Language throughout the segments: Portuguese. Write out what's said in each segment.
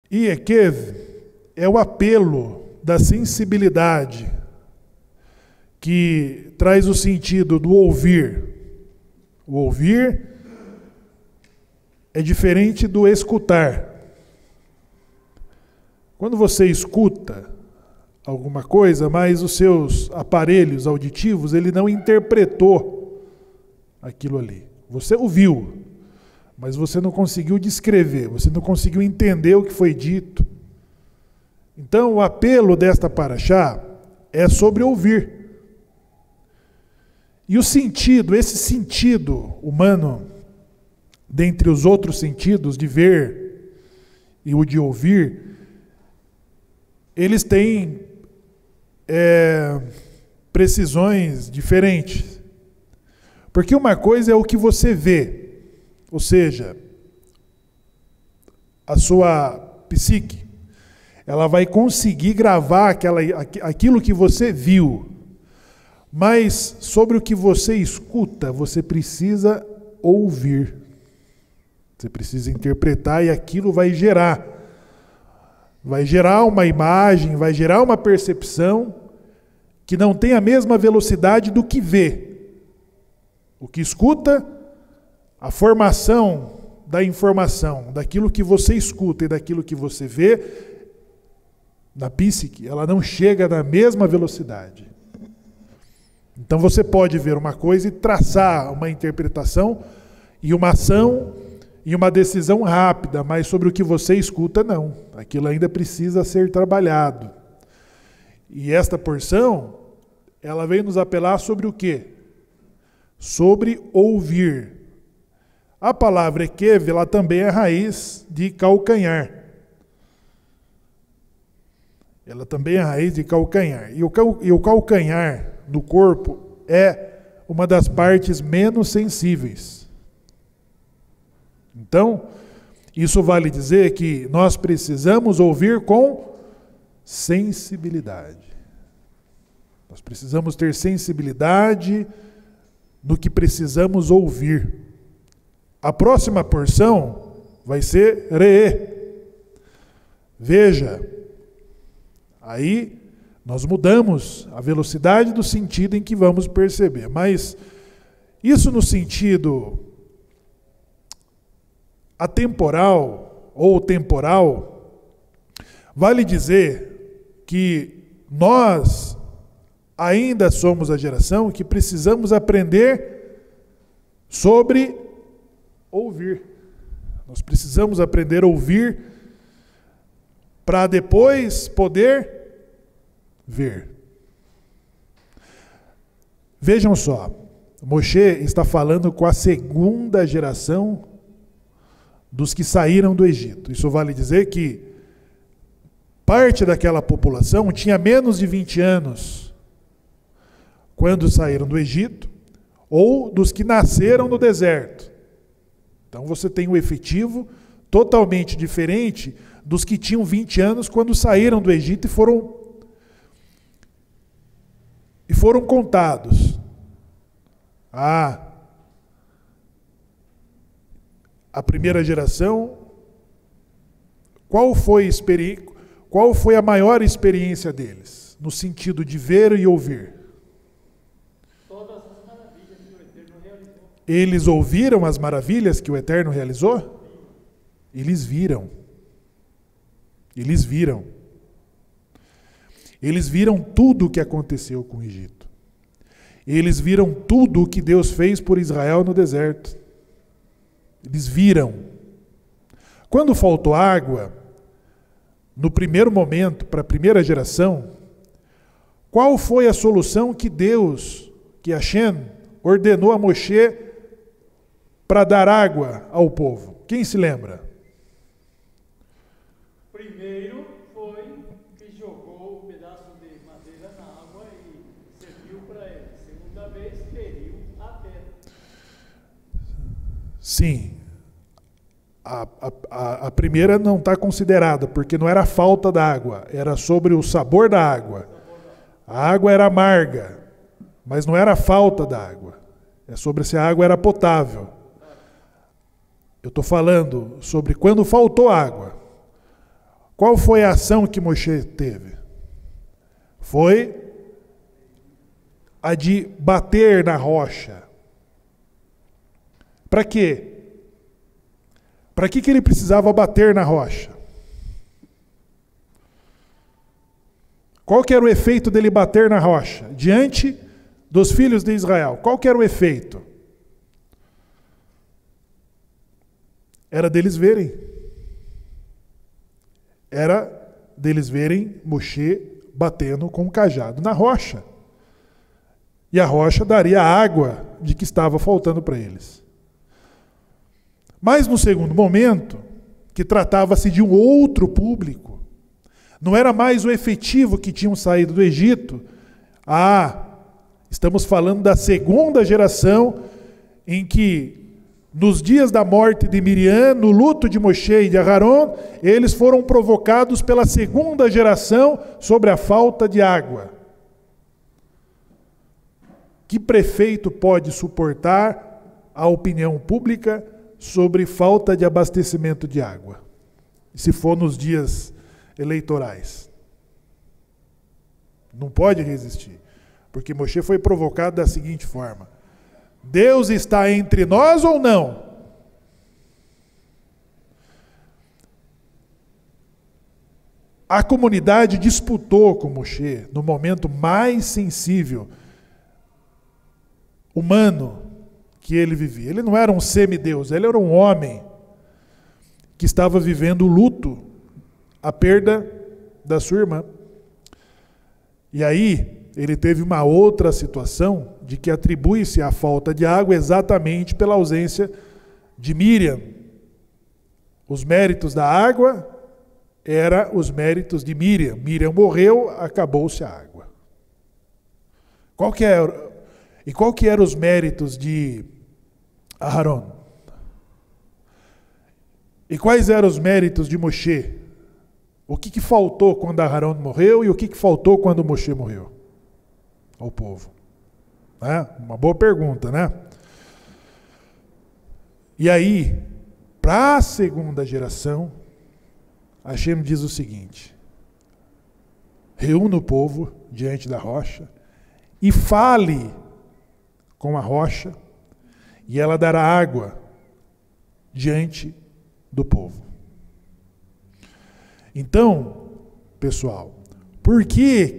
E Ekev é o apelo da sensibilidade, que traz o sentido do ouvir. O ouvir é diferente do escutar. Quando você escuta alguma coisa, mas os seus aparelhos auditivos, ele não interpretou aquilo ali. Você ouviu, mas você não conseguiu descrever, você não conseguiu entender o que foi dito. Então, o apelo desta paraxá é sobre ouvir. E o sentido, esse sentido humano, dentre os outros sentidos, de ver e o de ouvir, eles têm precisões diferentes. Porque uma coisa é o que você vê, ou seja, a sua psique, ela vai conseguir gravar aquilo que você viu. Mas sobre o que você escuta, você precisa ouvir. Você precisa interpretar e aquilo vai gerar. Vai gerar uma imagem, vai gerar uma percepção que não tem a mesma velocidade do que vê. O que escuta, a formação da informação, daquilo que você escuta e daquilo que você vê, na psique, ela não chega na mesma velocidade. Então você pode ver uma coisa e traçar uma interpretação e uma ação e uma decisão rápida, mas sobre o que você escuta, não. Aquilo ainda precisa ser trabalhado. E esta porção, ela vem nos apelar sobre o quê? Sobre ouvir. A palavra ekev, ela também é raiz de calcanhar. Ela também é raiz de calcanhar. E o calcanhar do corpo é uma das partes menos sensíveis. Então, isso vale dizer que nós precisamos ouvir com sensibilidade. Nós precisamos ter sensibilidade no que precisamos ouvir. A próxima porção vai ser reê. Veja, aí nós mudamos a velocidade do sentido em que vamos perceber. Mas isso no sentido atemporal ou temporal, vale dizer que nós ainda somos a geração que precisamos aprender sobre ouvir. Nós precisamos aprender a ouvir para depois poder ver. Vejam só, Moshe está falando com a segunda geração dos que saíram do Egito. Isso vale dizer que parte daquela população tinha menos de 20 anos quando saíram do Egito, ou dos que nasceram no deserto. Então você tem um efetivo totalmente diferente dos que tinham 20 anos quando saíram do Egito e foram contados. A primeira geração, qual foi a maior experiência deles, no sentido de ver e ouvir? Todas as maravilhas que o Eterno realizou. Eles ouviram as maravilhas que o Eterno realizou? Eles viram. Eles viram. Eles viram tudo o que aconteceu com o Egito. Eles viram tudo o que Deus fez por Israel no deserto. Eles viram. Quando faltou água, no primeiro momento, para a primeira geração, qual foi a solução que Deus, que Hashem, ordenou a Moshe para dar água ao povo? Quem se lembra? Primeiro foi que jogou um pedaço de madeira na água e serviu para ele. Segunda vez, feriu a terra. Sim. A primeira não está considerada, porque não era a falta da água, era sobre o sabor da água. A água era amarga, mas não era a falta da água. É sobre se a água era potável. Eu estou falando sobre quando faltou água. Qual foi a ação que Moshe teve? Foi a de bater na rocha. Para quê? Para que ele precisava bater na rocha? Qual que era o efeito dele bater na rocha? Diante dos filhos de Israel. Qual que era o efeito? Era deles verem. Era deles verem Moshe batendo com um cajado na rocha. E a rocha daria a água de que estava faltando para eles. Mas no segundo momento, que tratava-se de um outro público, não era mais o efetivo que tinham saído do Egito. Estamos falando da segunda geração em que, nos dias da morte de Miriam, no luto de Moshe e de Aharon, eles foram provocados pela segunda geração sobre a falta de água. Que prefeito pode suportar a opinião pública sobre falta de abastecimento de água, se for nos dias eleitorais? Não pode resistir, porque Moshe foi provocado da seguinte forma: Deus está entre nós ou não? A comunidade disputou com Moshe no momento mais sensível humano que ele vivia. Ele não era um semideus, ele era um homem que estava vivendo o luto, a perda da sua irmã. E aí, ele teve uma outra situação de que atribui-se a falta de água exatamente pela ausência de Miriam. Os méritos da água eram os méritos de Miriam. Miriam morreu, acabou-se a água. Qual que eram os méritos de Aharon? E quais eram os méritos de Moshe? O que faltou quando Aharon morreu e o que faltou quando Moshe morreu ao povo? Uma boa pergunta, né? E aí, para a segunda geração, Hashem diz o seguinte: reúna o povo diante da rocha e fale com a rocha, e ela dará água diante do povo. Então, pessoal, por que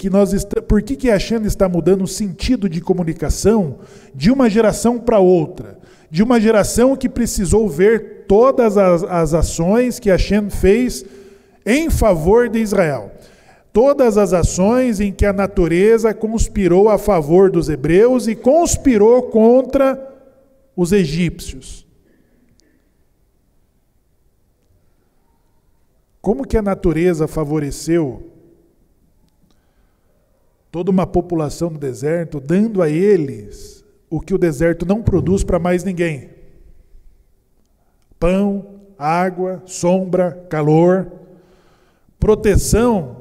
Hashem está mudando o sentido de comunicação de uma geração para outra? De uma geração que precisou ver todas as ações que Hashem fez em favor de Israel. Todas as ações em que a natureza conspirou a favor dos hebreus e conspirou contra os egípcios. Como que a natureza favoreceu toda uma população do deserto, dando a eles o que o deserto não produz para mais ninguém? Pão, água, sombra, calor, proteção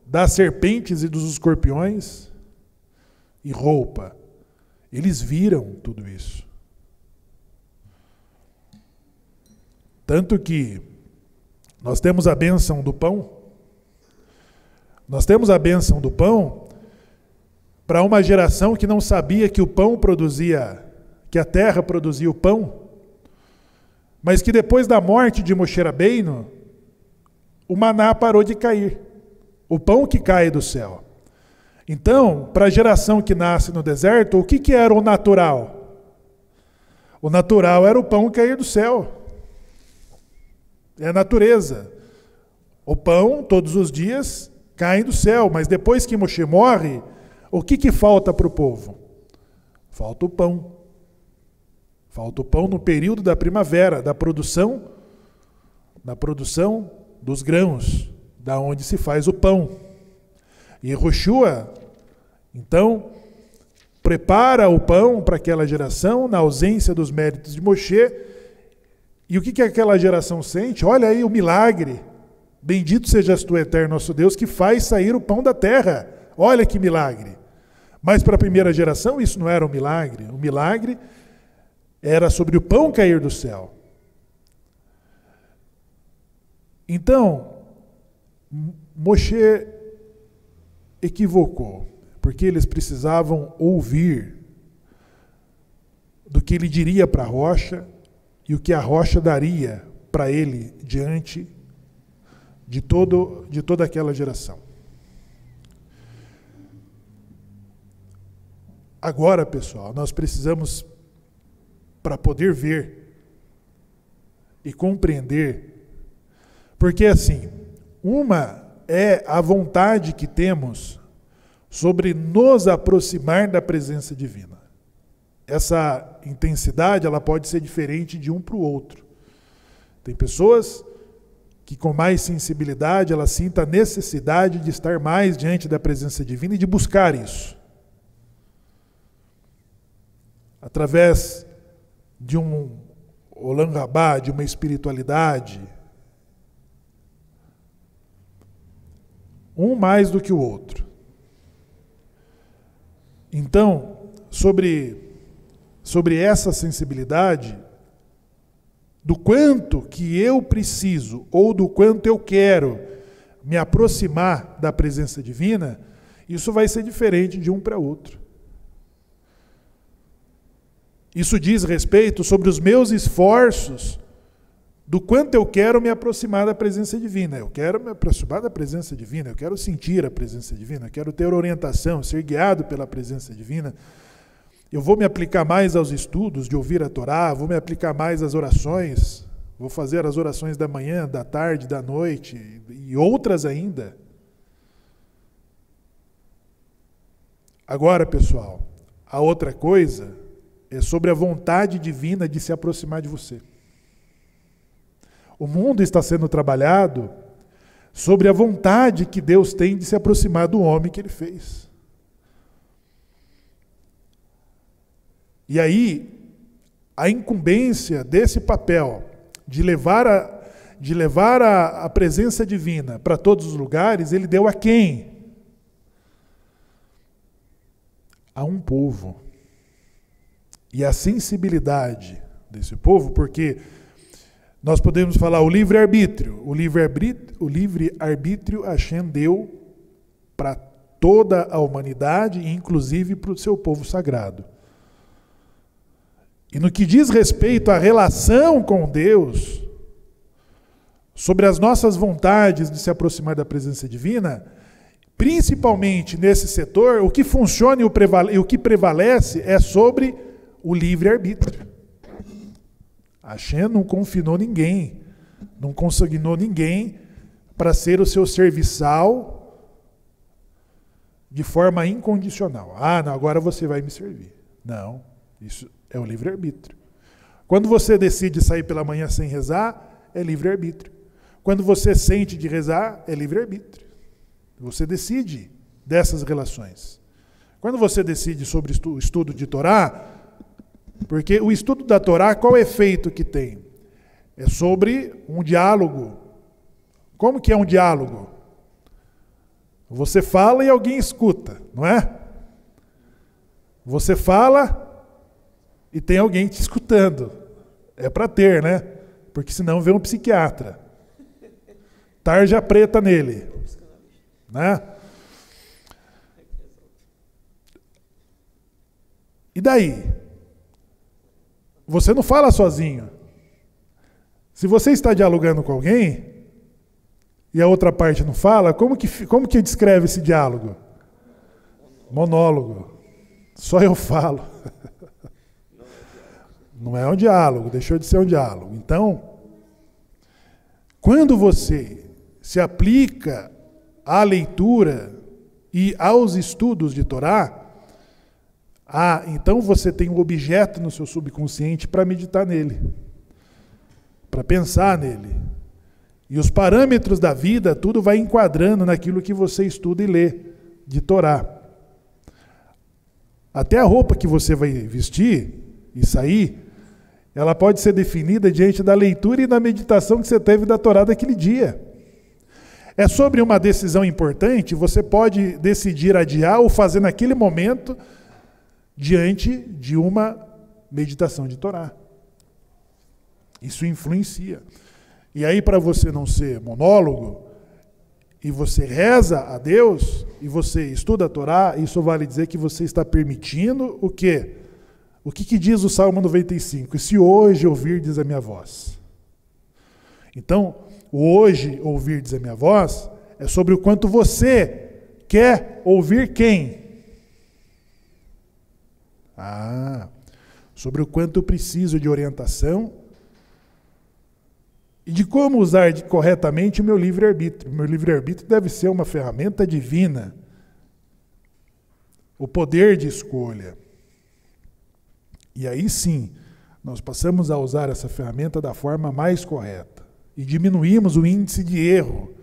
das serpentes e dos escorpiões e roupa. Eles viram tudo isso. Tanto que nós temos a bênção do pão. Nós temos a bênção do pão para uma geração que não sabia que o pão produzia, que a terra produzia o pão, mas que depois da morte de Moshe Rabbeinu, o maná parou de cair. O pão que cai do céu. Então, para a geração que nasce no deserto, o que era o natural? O natural era o pão cair do céu. É a natureza. O pão, todos os dias, cai do céu. Mas depois que Moshe morre, o que falta para o povo? Falta o pão. Falta o pão no período da primavera, da produção dos grãos, da onde se faz o pão. E Yehoshua, então, prepara o pão para aquela geração, na ausência dos méritos de Moshe. E o que aquela geração sente? Olha aí o milagre. Bendito sejas tu, eterno nosso Deus, que faz sair o pão da terra. Olha que milagre. Mas para a primeira geração isso não era um milagre. O milagre era sobre o pão cair do céu. Então, Moshe equivocou, porque eles precisavam ouvir do que ele diria para a rocha e o que a rocha daria para ele diante de toda aquela geração. Agora, pessoal, nós precisamos, para poder ver e compreender, porque assim, uma é a vontade que temos sobre nos aproximar da presença divina. Essa intensidade, ela pode ser diferente de um para o outro. Tem pessoas que com mais sensibilidade, ela sinta a necessidade de estar mais diante da presença divina e de buscar isso. Através de um Olam Rabá, de uma espiritualidade, um mais do que o outro. Então, sobre essa sensibilidade, do quanto que eu preciso, ou do quanto eu quero me aproximar da presença divina, isso vai ser diferente de um para outro. Isso diz respeito sobre os meus esforços, do quanto eu quero me aproximar da presença divina. Eu quero me aproximar da presença divina, eu quero sentir a presença divina, eu quero ter orientação, ser guiado pela presença divina. Eu vou me aplicar mais aos estudos de ouvir a Torá, vou me aplicar mais às orações, vou fazer as orações da manhã, da tarde, da noite e outras ainda. Agora, pessoal, a outra coisa é sobre a vontade divina de se aproximar de você. O mundo está sendo trabalhado sobre a vontade que Deus tem de se aproximar do homem que Ele fez. E aí, a incumbência desse papel de levar a presença divina para todos os lugares, Ele deu a quem? A um povo. E a sensibilidade desse povo, porque nós podemos falar o livre-arbítrio. O livre-arbítrio Hashem deu para toda a humanidade, inclusive para o seu povo sagrado. E no que diz respeito à relação com Deus, sobre as nossas vontades de se aproximar da presença divina, principalmente nesse setor, o que funciona e o que prevalece é sobre o livre-arbítrio. Hashem não confinou ninguém, não consignou ninguém para ser o seu serviçal de forma incondicional. Ah, não, agora você vai me servir. Não, isso é o livre-arbítrio. Quando você decide sair pela manhã sem rezar, é livre-arbítrio. Quando você sente de rezar, é livre-arbítrio. Você decide dessas relações. Quando você decide sobre o estudo de Torá, porque o estudo da Torá, qual é o efeito que tem? É sobre um diálogo. Como que é um diálogo? Você fala e alguém escuta, não é? Você fala e tem alguém te escutando. É para ter, né? Porque senão vem um psiquiatra. Tarja preta nele. Né? E daí? Você não fala sozinho. Se você está dialogando com alguém e a outra parte não fala, como que descreve esse diálogo? Monólogo. Só eu falo. Não é um diálogo, deixou de ser um diálogo. Então, quando você se aplica à leitura e aos estudos de Torá, então você tem um objeto no seu subconsciente para meditar nele, para pensar nele. E os parâmetros da vida, tudo vai enquadrando naquilo que você estuda e lê de Torá. Até a roupa que você vai vestir e sair, ela pode ser definida diante da leitura e da meditação que você teve da Torá daquele dia. É sobre uma decisão importante, você pode decidir adiar ou fazer naquele momento diante de uma meditação de Torá. Isso influencia. E aí, para você não ser monólogo, e você reza a Deus, e você estuda a Torá, isso vale dizer que você está permitindo o quê? O que diz o Salmo 95? E se hoje ouvirdes a minha voz? Então, o hoje ouvirdes a minha voz é sobre o quanto você quer ouvir quem? Sobre o quanto eu preciso de orientação e de como usar corretamente o meu livre-arbítrio. Meu livre-arbítrio deve ser uma ferramenta divina. O poder de escolha. E aí sim, nós passamos a usar essa ferramenta da forma mais correta. E diminuímos o índice de erro.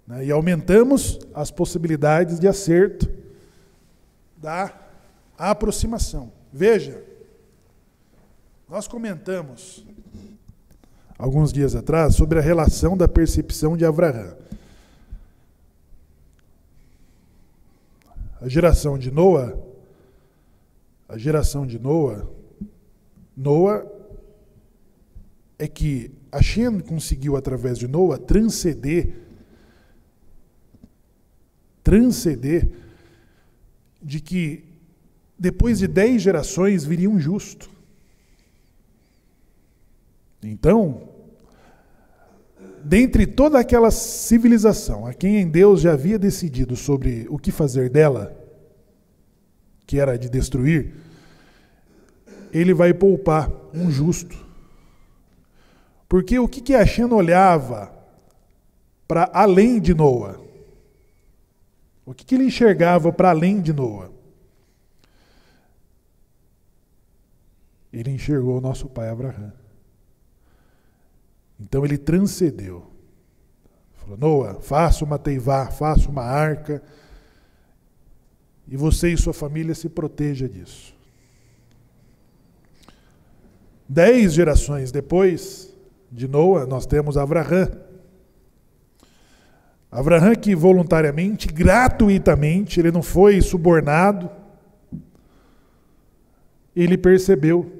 Né? E aumentamos as possibilidades de acerto da aproximação. Veja, nós comentamos alguns dias atrás sobre a relação da percepção de Avraham. A geração de Noa, Noa é que Hashem conseguiu, através de Noa, transcender de que depois de 10 gerações viria um justo. Então, dentre toda aquela civilização a quem Deus já havia decidido sobre o que fazer dela, que era de destruir, ele vai poupar um justo. Porque o que Hashem olhava para além de Noa? O que ele enxergava para além de Noa? Ele enxergou o nosso pai Abraham. Então ele transcendeu. Falou, Noa, faça uma teivá, faça uma arca, e você e sua família se proteja disso. 10 gerações depois de Noa, nós temos Avraham. Avraham que voluntariamente, gratuitamente, ele não foi subornado, ele percebeu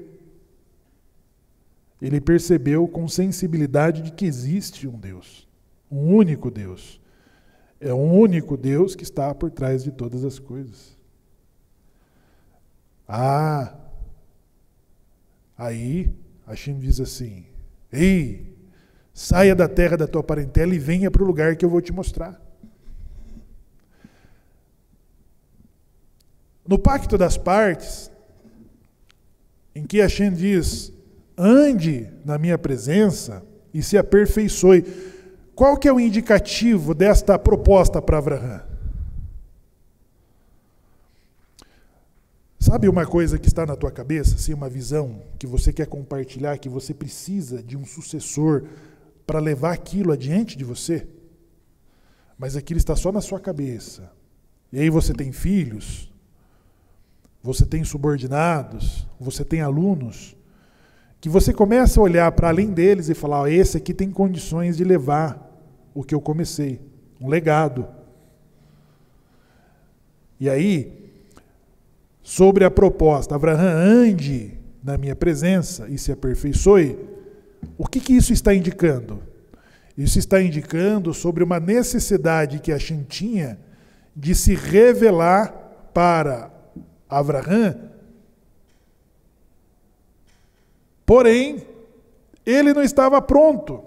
com sensibilidade de que existe um Deus, um único Deus. É um único Deus que está por trás de todas as coisas. Aí Hashem diz assim, ei, saia da terra da tua parentela e venha para o lugar que eu vou te mostrar. No pacto das partes, em que Hashem diz, ande na minha presença e se aperfeiçoe. Qual que é o indicativo desta proposta para Avraham? Sabe uma coisa que está na tua cabeça, assim, uma visão que você quer compartilhar, que você precisa de um sucessor para levar aquilo adiante de você? Mas aquilo está só na sua cabeça. E aí você tem filhos, você tem subordinados, você tem alunos, que você começa a olhar para além deles e falar, esse aqui tem condições de levar o que eu comecei, um legado. E aí, sobre a proposta, Avraham, ande na minha presença e se aperfeiçoe, o que isso está indicando? Isso está indicando sobre uma necessidade que Hashem tinha de se revelar para Avraham. Porém, ele não estava pronto.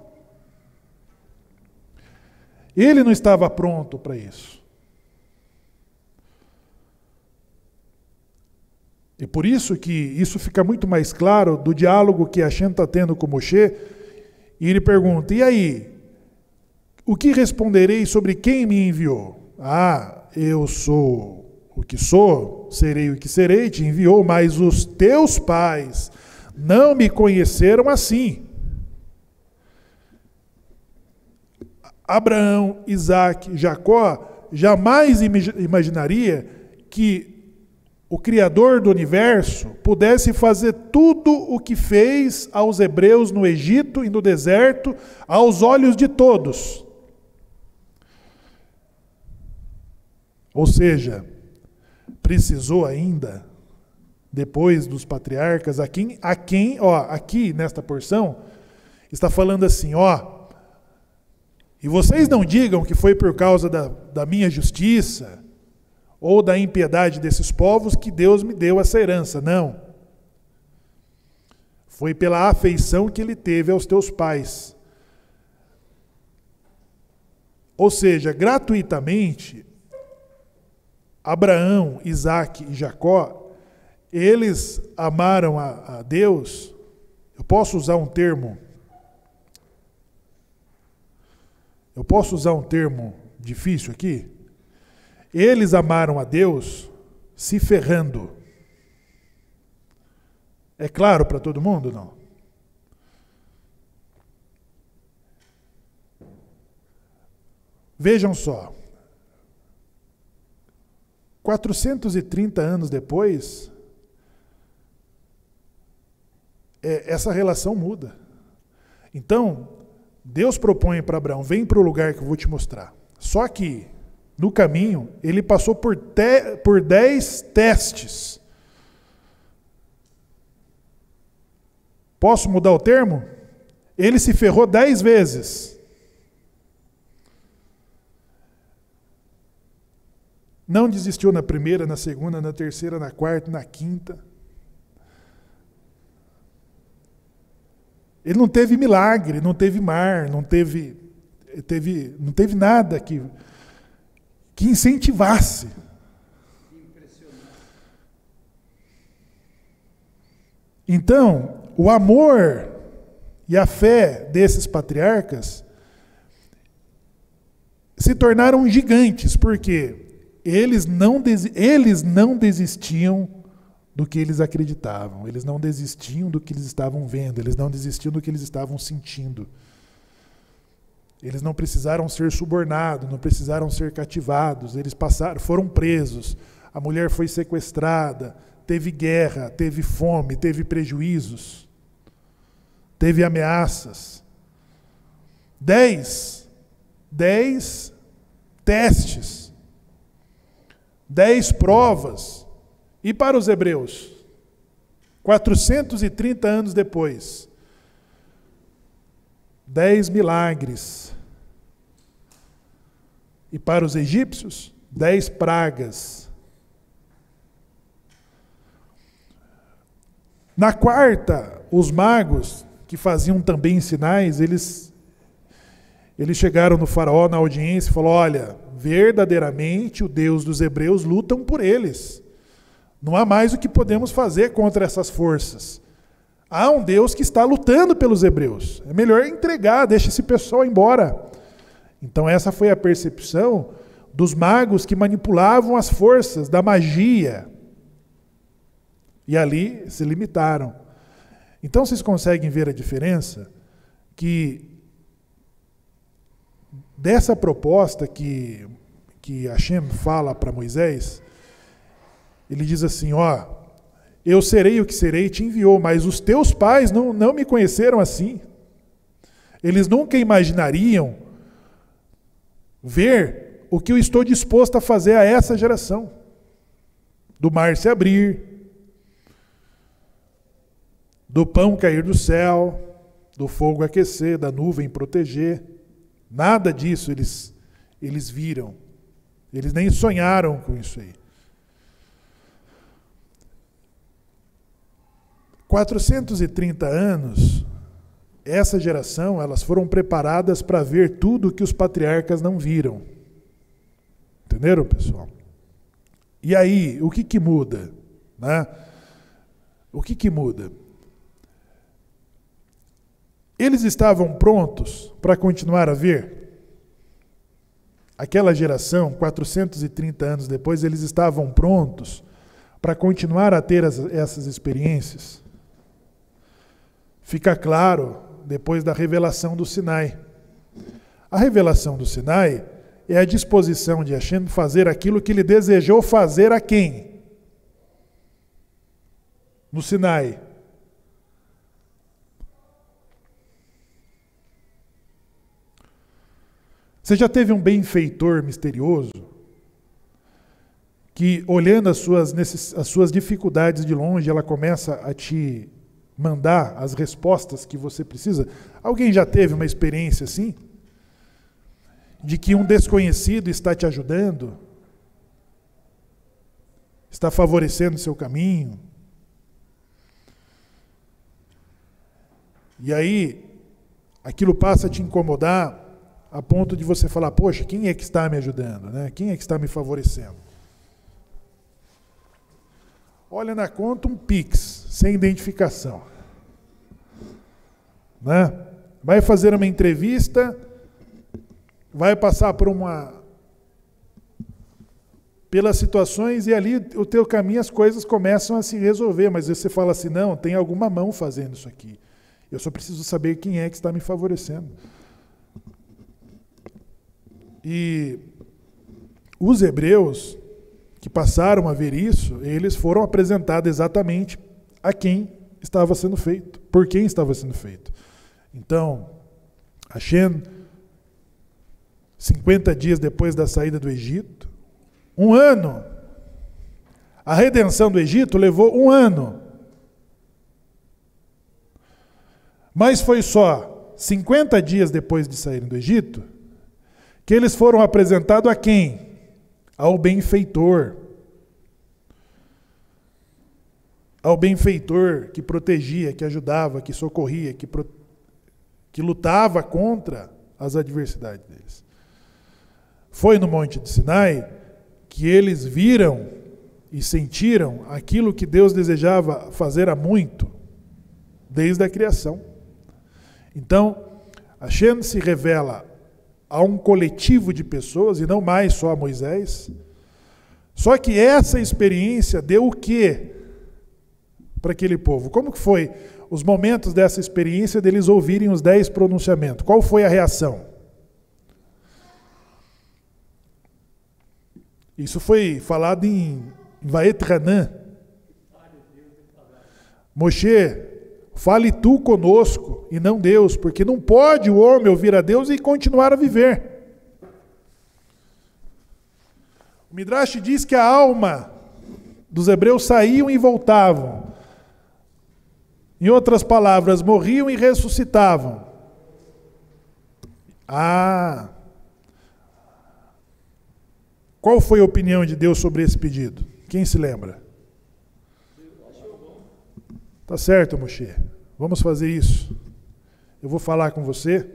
Ele não estava pronto para isso. E por isso que isso fica muito mais claro do diálogo que Hashem está tendo com Moshe. E ele pergunta, e aí? O que responderei sobre quem me enviou? Eu sou o que sou, serei o que serei, te enviou, mas os teus pais não me conheceram assim. Abraão, Isaac, Jacó jamais imaginaria que o Criador do universo pudesse fazer tudo o que fez aos hebreus no Egito e no deserto, aos olhos de todos. Ou seja, precisou ainda, depois dos patriarcas, aqui nesta porção, está falando assim, E vocês não digam que foi por causa da minha justiça ou da impiedade desses povos que Deus me deu essa herança. Não. Foi pela afeição que ele teve aos teus pais. Ou seja, gratuitamente, Abraão, Isaque e Jacó, eles amaram a Deus. Eu posso usar um termo difícil aqui? Eles amaram a Deus se ferrando. É claro para todo mundo, não? Vejam só. 430 anos depois, essa relação muda. Então, Deus propõe para Abraão, vem para o lugar que eu vou te mostrar. Só que, no caminho, ele passou por 10 testes. Posso mudar o termo? Ele se ferrou 10 vezes. Não desistiu na primeira, na segunda, na terceira, na quarta, na quinta. Ele não teve milagre, não teve mar, não teve nada que incentivasse. Então, o amor e a fé desses patriarcas se tornaram gigantes, porque eles não desistiam do que eles acreditavam, eles não desistiam do que eles estavam vendo, eles não desistiam do que eles estavam sentindo. Eles não precisaram ser subornados, não precisaram ser cativados, eles foram presos, a mulher foi sequestrada, teve guerra, teve fome, teve prejuízos, teve ameaças. 10 testes, 10 provas. E para os hebreus, 430 anos depois, 10 milagres. E para os egípcios, 10 pragas. Na quarta, os magos, que faziam também sinais, eles chegaram no faraó na audiência e falaram: olha, verdadeiramente o Deus dos hebreus lutam por eles. Não há mais o que podemos fazer contra essas forças. Há um Deus que está lutando pelos hebreus. É melhor entregar, deixa esse pessoal embora. Então essa foi a percepção dos magos que manipulavam as forças da magia. E ali se limitaram. Então vocês conseguem ver a diferença? Que dessa proposta que Hashem fala para Moisés, ele diz assim: ó, eu serei o que serei, te enviou, mas os teus pais não me conheceram assim. Eles nunca imaginariam ver o que eu estou disposto a fazer a essa geração. Do mar se abrir, do pão cair do céu, do fogo aquecer, da nuvem proteger. Nada disso eles viram. Eles nem sonharam com isso aí. 430 anos, essa geração, elas foram preparadas para ver tudo que os patriarcas não viram. Entenderam, pessoal? E aí, o que muda? Né? O que muda? Eles estavam prontos para continuar a ver? Aquela geração, 430 anos depois, eles estavam prontos para continuar a ter essas experiências? Fica claro depois da revelação do Sinai. A revelação do Sinai é a disposição de Hashem fazer aquilo que ele desejou fazer a quem? No Sinai. Você já teve um benfeitor misterioso que, olhando as suas dificuldades de longe, ela começa a te mandar as respostas que você precisa? Alguém já teve uma experiência assim? de que um desconhecido está te ajudando, está favorecendo o seu caminho. E aí, aquilo passa a te incomodar a ponto de você falar, poxa, quem é que está me ajudando, né? Quem é que está me favorecendo? Olha na conta um Pix, sem identificação. Né? Vai fazer uma entrevista, vai passar pelas situações e ali o teu caminho as coisas começam a se resolver, mas você fala assim, não, tem alguma mão fazendo isso aqui. Eu só preciso saber quem é que está me favorecendo. E os hebreus que passaram a ver isso, eles foram apresentados exatamente a quem estava sendo feito, por quem estava sendo feito. Então, Hashem, 50 dias depois da saída do Egito, 1 ano, a redenção do Egito levou 1 ano. Mas foi só 50 dias depois de saírem do Egito que eles foram apresentados a quem? Ao benfeitor. Ao benfeitor que protegia, que ajudava, que socorria, que lutava contra as adversidades deles. Foi no Monte de Sinai que eles viram e sentiram aquilo que Deus desejava fazer há muito, desde a criação. Então, Hashem se revela a um coletivo de pessoas, e não mais só a Moisés. Só que essa experiência deu o quê para aquele povo? Como que foi os momentos dessa experiência deles ouvirem os 10 pronunciamentos? Qual foi a reação? Isso foi falado em Vaetranã. Moshe, fale tu conosco e não Deus, porque não pode o homem ouvir a Deus e continuar a viver. O Midrash diz que a alma dos hebreus saíam e voltavam. Em outras palavras, morriam e ressuscitavam. Qual foi a opinião de Deus sobre esse pedido? Quem se lembra? Tá certo, Moshe. Vamos fazer isso. Eu vou falar com você.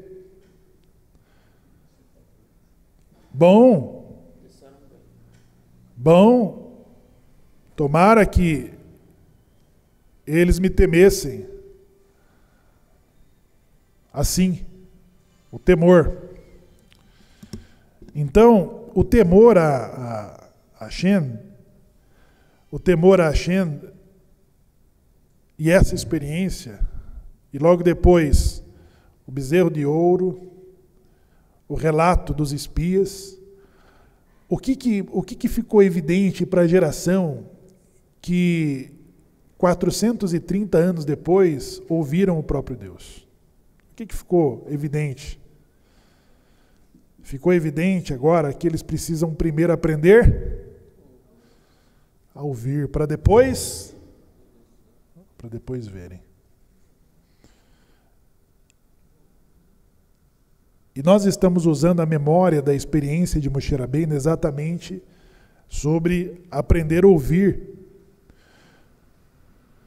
Bom. Tomara que eles me temessem. Assim, o temor. Então, o temor a Hashem, e essa experiência, e logo depois o bezerro de ouro, o relato dos espias, o que ficou evidente para a geração que 430 anos depois ouviram o próprio Deus? O que ficou evidente? Ficou evidente agora que eles precisam primeiro aprender a ouvir, para depois verem. E nós estamos usando a memória da experiência de Moshe Rabbeinu exatamente sobre aprender a ouvir.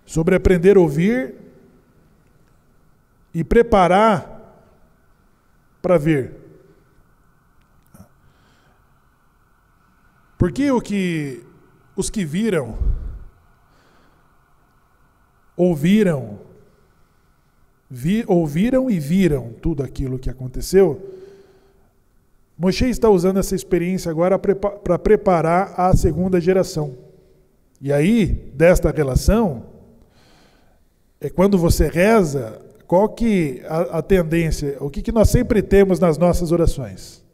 Sobre aprender a ouvir e preparar para ver. Porque os que viram, ouviram e viram tudo aquilo que aconteceu, Moshe está usando essa experiência agora para preparar a segunda geração. E aí, desta relação, é quando você reza, qual que a tendência, o que nós sempre temos nas nossas orações?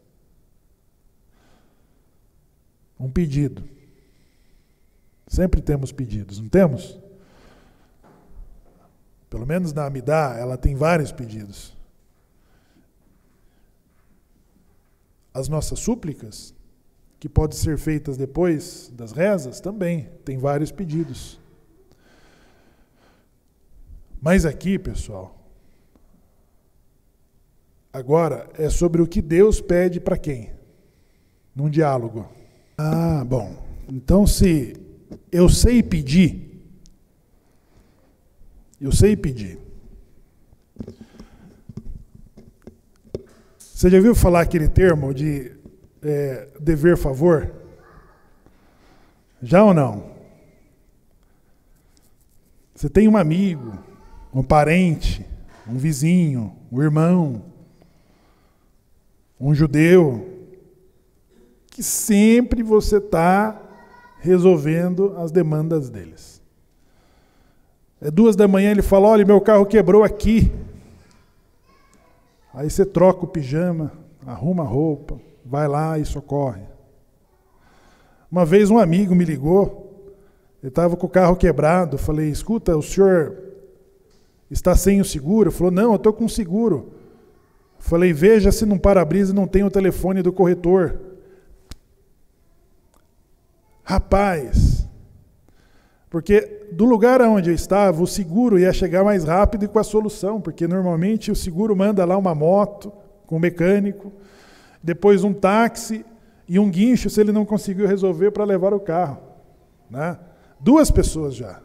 Um pedido. Sempre temos pedidos, não temos? Pelo menos na Amidá, ela tem vários pedidos. As nossas súplicas, que podem ser feitas depois das rezas, também tem vários pedidos. Mas aqui, pessoal, Agora é sobre o que Deus pede para quem? Num diálogo. Ah, bom. Então, se eu sei pedir, Você já ouviu falar aquele termo de dever favor? Já ou não? Você tem um amigo, um parente, um vizinho, um irmão, um judeu, que sempre você está resolvendo as demandas deles. É 2h ele fala, olha, meu carro quebrou aqui. Aí você troca o pijama, arruma a roupa, vai lá e socorre. Uma vez um amigo me ligou, ele estava com o carro quebrado, eu falei, escuta, o senhor está sem o seguro? Ele falou, não, eu estou com seguro. Eu falei, veja se no para-brisa não tem o telefone do corretor. Rapaz, porque do lugar onde eu estava, o seguro ia chegar mais rápido e com a solução, porque normalmente o seguro manda lá uma moto com o mecânico, depois um táxi e um guincho se ele não conseguiu resolver para levar o carro. Né? 2 pessoas já.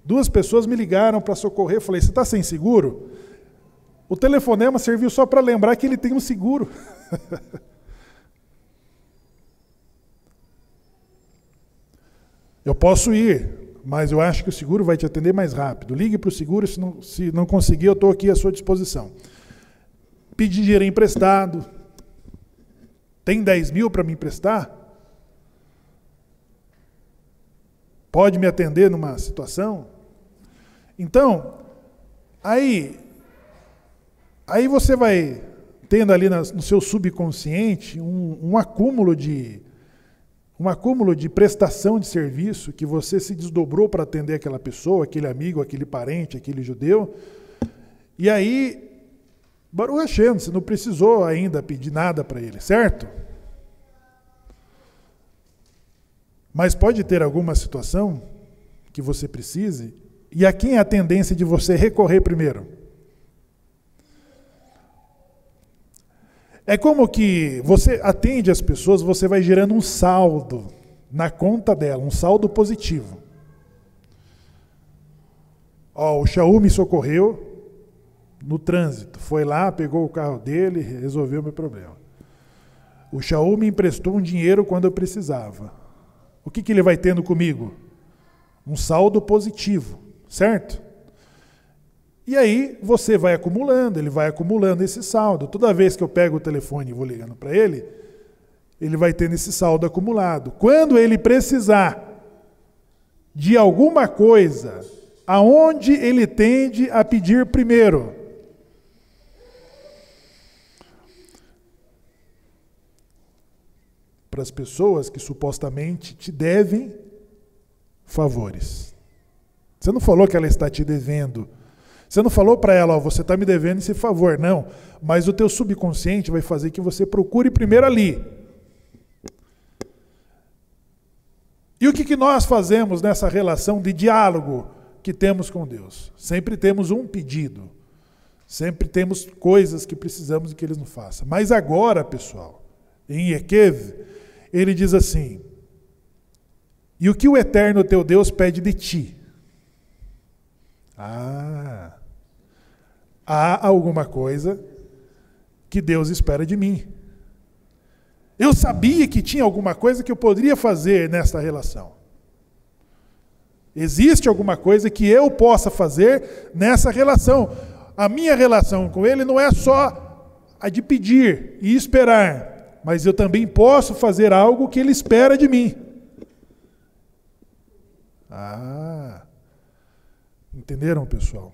2 pessoas me ligaram para socorrer, eu falei, você está sem seguro? O telefonema serviu só para lembrar que ele tem um seguro. Eu posso ir, mas eu acho que o seguro vai te atender mais rápido. Ligue para o seguro, se não conseguir, eu estou aqui à sua disposição. Pedir dinheiro emprestado. Tem 10 mil para me emprestar? Pode me atender numa situação? Então, aí você vai tendo ali no seu subconsciente um acúmulo de prestação de serviço que você se desdobrou para atender aquela pessoa, aquele amigo, aquele parente, aquele judeu. E aí, Baruch Hashem, você não precisou ainda pedir nada para ele, certo? Mas pode ter alguma situação que você precise, e a quem é a tendência de você recorrer primeiro? É como que você atende as pessoas, você vai gerando um saldo na conta dela, um saldo positivo. O Shaul me socorreu no trânsito, foi lá, pegou o carro dele, resolveu o meu problema. O Shaul me emprestou um dinheiro quando eu precisava. O que ele vai tendo comigo? Um saldo positivo, certo? E aí você vai acumulando, ele vai acumulando esse saldo. Toda vez que eu pego o telefone e vou ligando para ele vai tendo esse saldo acumulado. Quando ele precisar de alguma coisa, aonde ele tende a pedir primeiro? Para as pessoas que supostamente te devem favores. Você não falou que ela está te devendo. Você não falou para ela, você está me devendo esse favor. Não, mas o teu subconsciente vai fazer que você procure primeiro ali. E o que nós fazemos nessa relação de diálogo que temos com Deus? Sempre temos um pedido. Sempre temos coisas que precisamos que Ele nos faça. Mas agora, pessoal, em Ekev, ele diz assim, e o que o eterno teu Deus pede de ti? Há alguma coisa que Deus espera de mim. Eu sabia que tinha alguma coisa que eu poderia fazer nessa relação. Existe alguma coisa que eu possa fazer nessa relação. A minha relação com Ele não é só a de pedir e esperar, mas eu também posso fazer algo que Ele espera de mim. Entenderam, pessoal?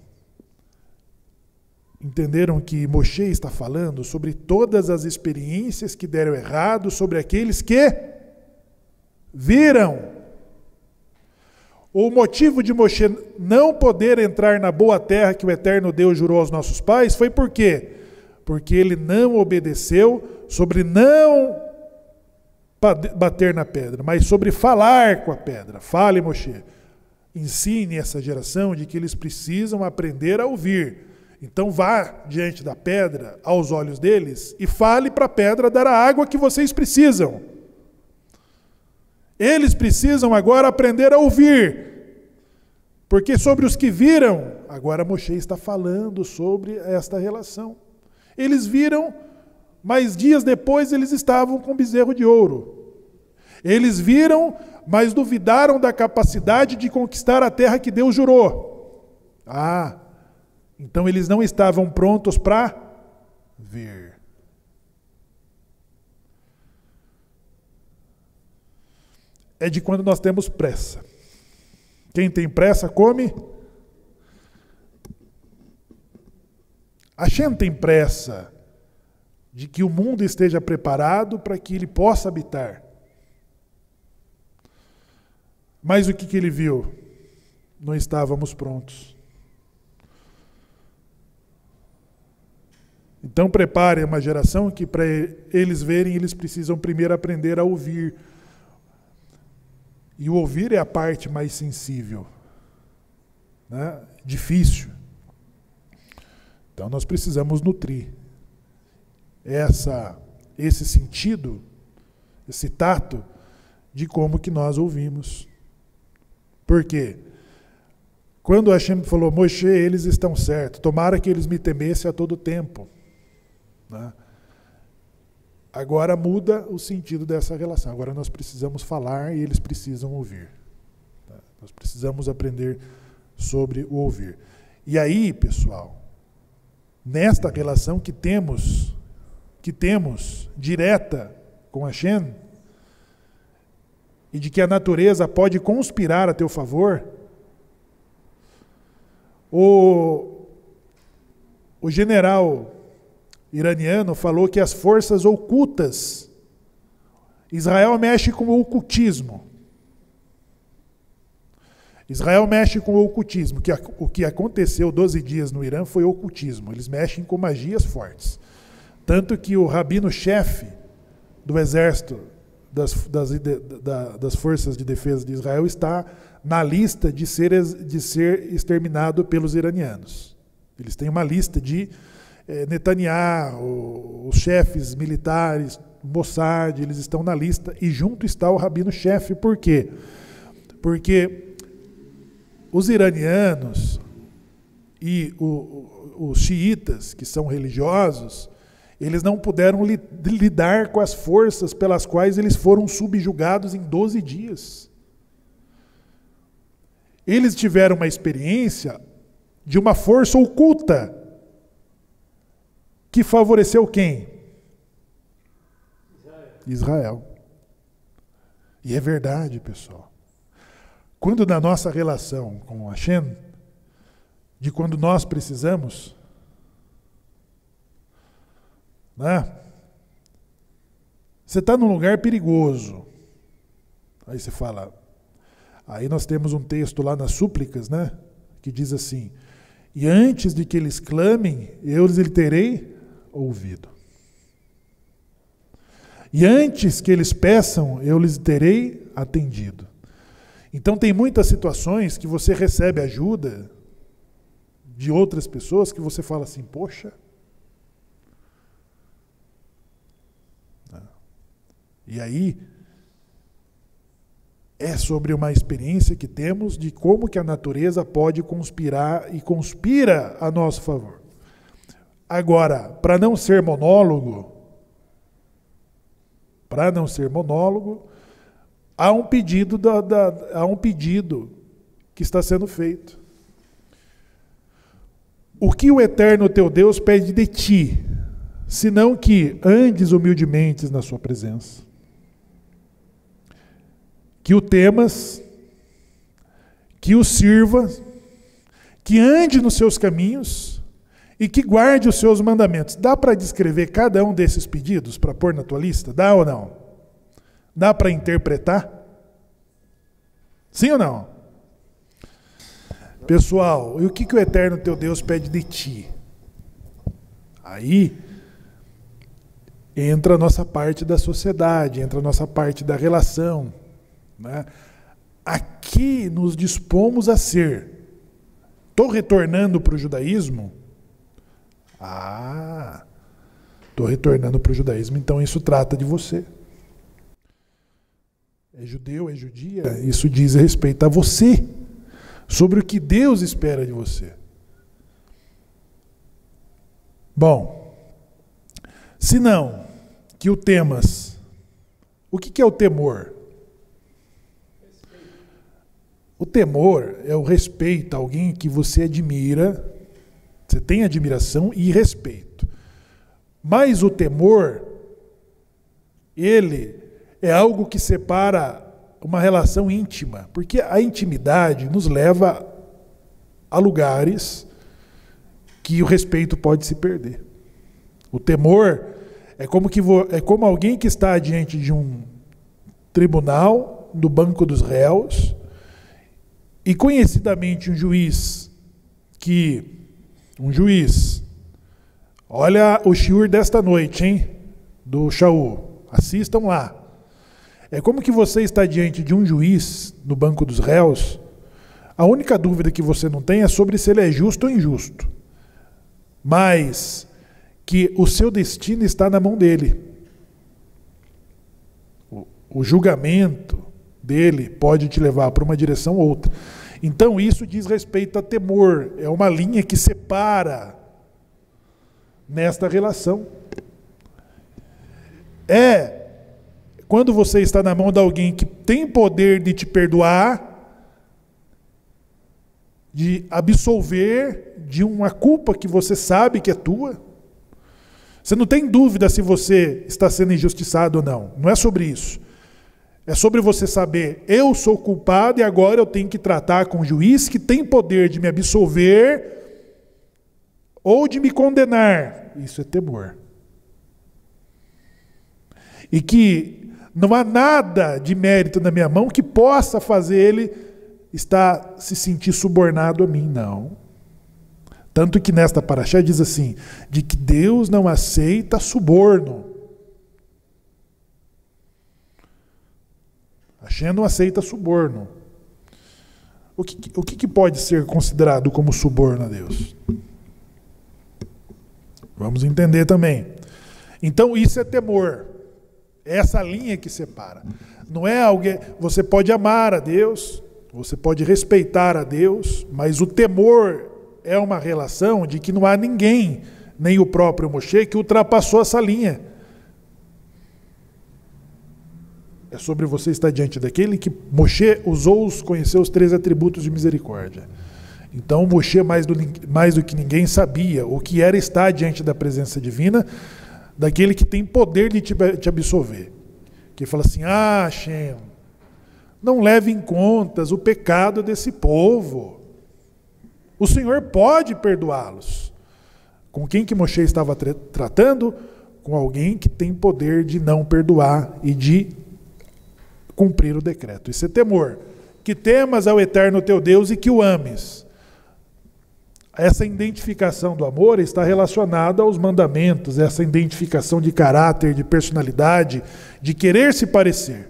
Entenderam que Moshe está falando sobre todas as experiências que deram errado, sobre aqueles que viram. O motivo de Moshe não poder entrar na boa terra que o eterno Deus jurou aos nossos pais foi por quê? Porque ele não obedeceu sobre não bater na pedra, mas sobre falar com a pedra. Fale, Moshe. Ensine essa geração de que eles precisam aprender a ouvir Então vá diante da pedra, aos olhos deles, e fale para a pedra dar a água que vocês precisam. Eles precisam agora aprender a ouvir. Porque sobre os que viram, agora Moshe está falando sobre esta relação. Eles viram, mas dias depois eles estavam com bezerro de ouro. Eles viram, mas duvidaram da capacidade de conquistar a terra que Deus jurou. Então eles não estavam prontos para ver. É de quando nós temos pressa. Quem tem pressa, come. Hashem tem pressa de que o mundo esteja preparado para que ele possa habitar. Mas o que ele viu? Não estávamos prontos. Então prepare uma geração que para eles verem, eles precisam primeiro aprender a ouvir. E o ouvir é a parte mais sensível, né? Difícil. Então nós precisamos nutrir esse sentido, esse tato de como que nós ouvimos. Por quê? Quando Hashem falou, Moshe, eles estão certos, tomara que eles me temessem a todo tempo. Né? Agora muda o sentido dessa relação. Agora nós precisamos falar e eles precisam ouvir. Tá? Nós precisamos aprender sobre o ouvir. E aí, pessoal, nesta relação que temos direta com Hashem, e de que a natureza pode conspirar a teu favor, o general iraniano falou que as forças ocultas, Israel mexe com o ocultismo. Israel mexe com o ocultismo. O que aconteceu 12 dias no Irã foi ocultismo. Eles mexem com magias fortes. Tanto que o rabino-chefe do exército das forças de defesa de Israel está na lista de ser exterminado pelos iranianos. Eles têm uma lista de Netanyahu, os chefes militares, Mossad, eles estão na lista, e junto está o rabino-chefe. Por quê? Porque os iranianos e os xiitas, que são religiosos, eles não puderam lidar com as forças pelas quais eles foram subjugados em 12 dias. Eles tiveram uma experiência de uma força oculta que favoreceu quem? Israel. E é verdade, pessoal. Quando na nossa relação com Hashem, de quando nós precisamos, né? Você está num lugar perigoso. Aí você fala. Aí nós temos um texto lá nas súplicas, né? Que diz assim: e antes de que eles clamem, eu lhes terei ouvido. E antes que eles peçam, eu lhes terei atendido. Então tem muitas situações que você recebe ajuda de outras pessoas que você fala assim, poxa. E aí é sobre uma experiência que temos de como que a natureza pode conspirar e conspira a nosso favor. Agora, para não ser monólogo, há um pedido que está sendo feito. O que o eterno teu Deus pede de ti, senão que andes humildemente na sua presença, que o temas, que o sirva, que ande nos seus caminhos e que guarde os seus mandamentos. Dá para descrever cada um desses pedidos para pôr na tua lista? Dá ou não? Dá para interpretar? Sim ou não? Pessoal, e o que o eterno teu Deus pede de ti? Aí entra a nossa parte da sociedade, entra a nossa parte da relação. Né? Aqui nos dispomos a ser. Estou retornando para o judaísmo, Ah, estou retornando para o judaísmo, então isso trata de você. É judeu, é judia, isso diz respeito a você, sobre o que Deus espera de você. Bom, se não, que o temas, o que é o temor? O temor é o respeito a alguém que você admira, você tem admiração e respeito. Mas o temor, ele é algo que separa uma relação íntima, porque a intimidade nos leva a lugares que o respeito pode se perder. O temor é como alguém que está diante de um tribunal, do banco dos réus, e conhecidamente um juiz, olha o shiur desta noite, hein, do Shaul, assistam lá. É como que você está diante de um juiz no banco dos réus, a única dúvida que você não tem é sobre se ele é justo ou injusto, mas que o seu destino está na mão dele. O julgamento dele pode te levar para uma direção ou outra. Então isso diz respeito a temor, é uma linha que separa nesta relação. Quando você está na mão de alguém que tem poder de te perdoar, de absolver de uma culpa que você sabe que é tua. Você não tem dúvida se você está sendo injustiçado ou não. Não é sobre isso. É sobre você saber, eu sou culpado e agora eu tenho que tratar com um juiz que tem poder de me absolver ou de me condenar. Isso é temor. E que não há nada de mérito na minha mão que possa fazer ele se sentir subornado a mim, não. Tanto que nesta paraxá diz assim, de que Deus não aceita suborno. Hashem não aceita suborno. O que pode ser considerado como suborno a Deus? Vamos entender também. Então isso é temor. É essa linha que separa. Não é alguém. Você pode amar a Deus, você pode respeitar a Deus, mas o temor é uma relação de que não há ninguém, nem o próprio Moshe, que ultrapassou essa linha. É sobre você estar diante daquele que Moshe conheceu os 3 atributos de misericórdia. Então Moshe, mais do que ninguém, sabia o que era estar diante da presença divina, daquele que tem poder de te absolver. Que fala assim, Hashem, não leve em contas o pecado desse povo. O Senhor pode perdoá-los. Com quem que Moshe estava tratando? Com alguém que tem poder de não perdoar e de cumprir o decreto. Isso é temor. Que temas ao eterno teu Deus e que o ames. Essa identificação do amor está relacionada aos mandamentos, essa identificação de caráter, de personalidade, de querer se parecer.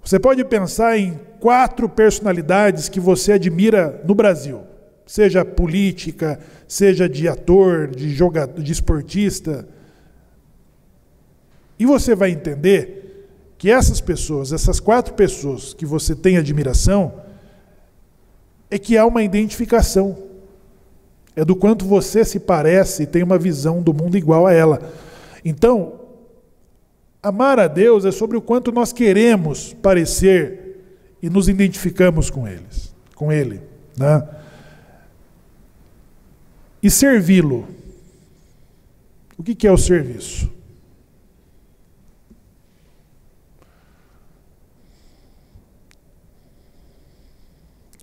Você pode pensar em 4 personalidades que você admira no Brasil, seja política, seja de ator, de jogador, de esportista, e você vai entender que essas 4 pessoas que você tem admiração, é que há uma identificação. É do quanto você se parece e tem uma visão do mundo igual a ela. Então, amar a Deus é sobre o quanto nós queremos parecer e nos identificamos com Ele. Né? E servi-lo. O que é o serviço?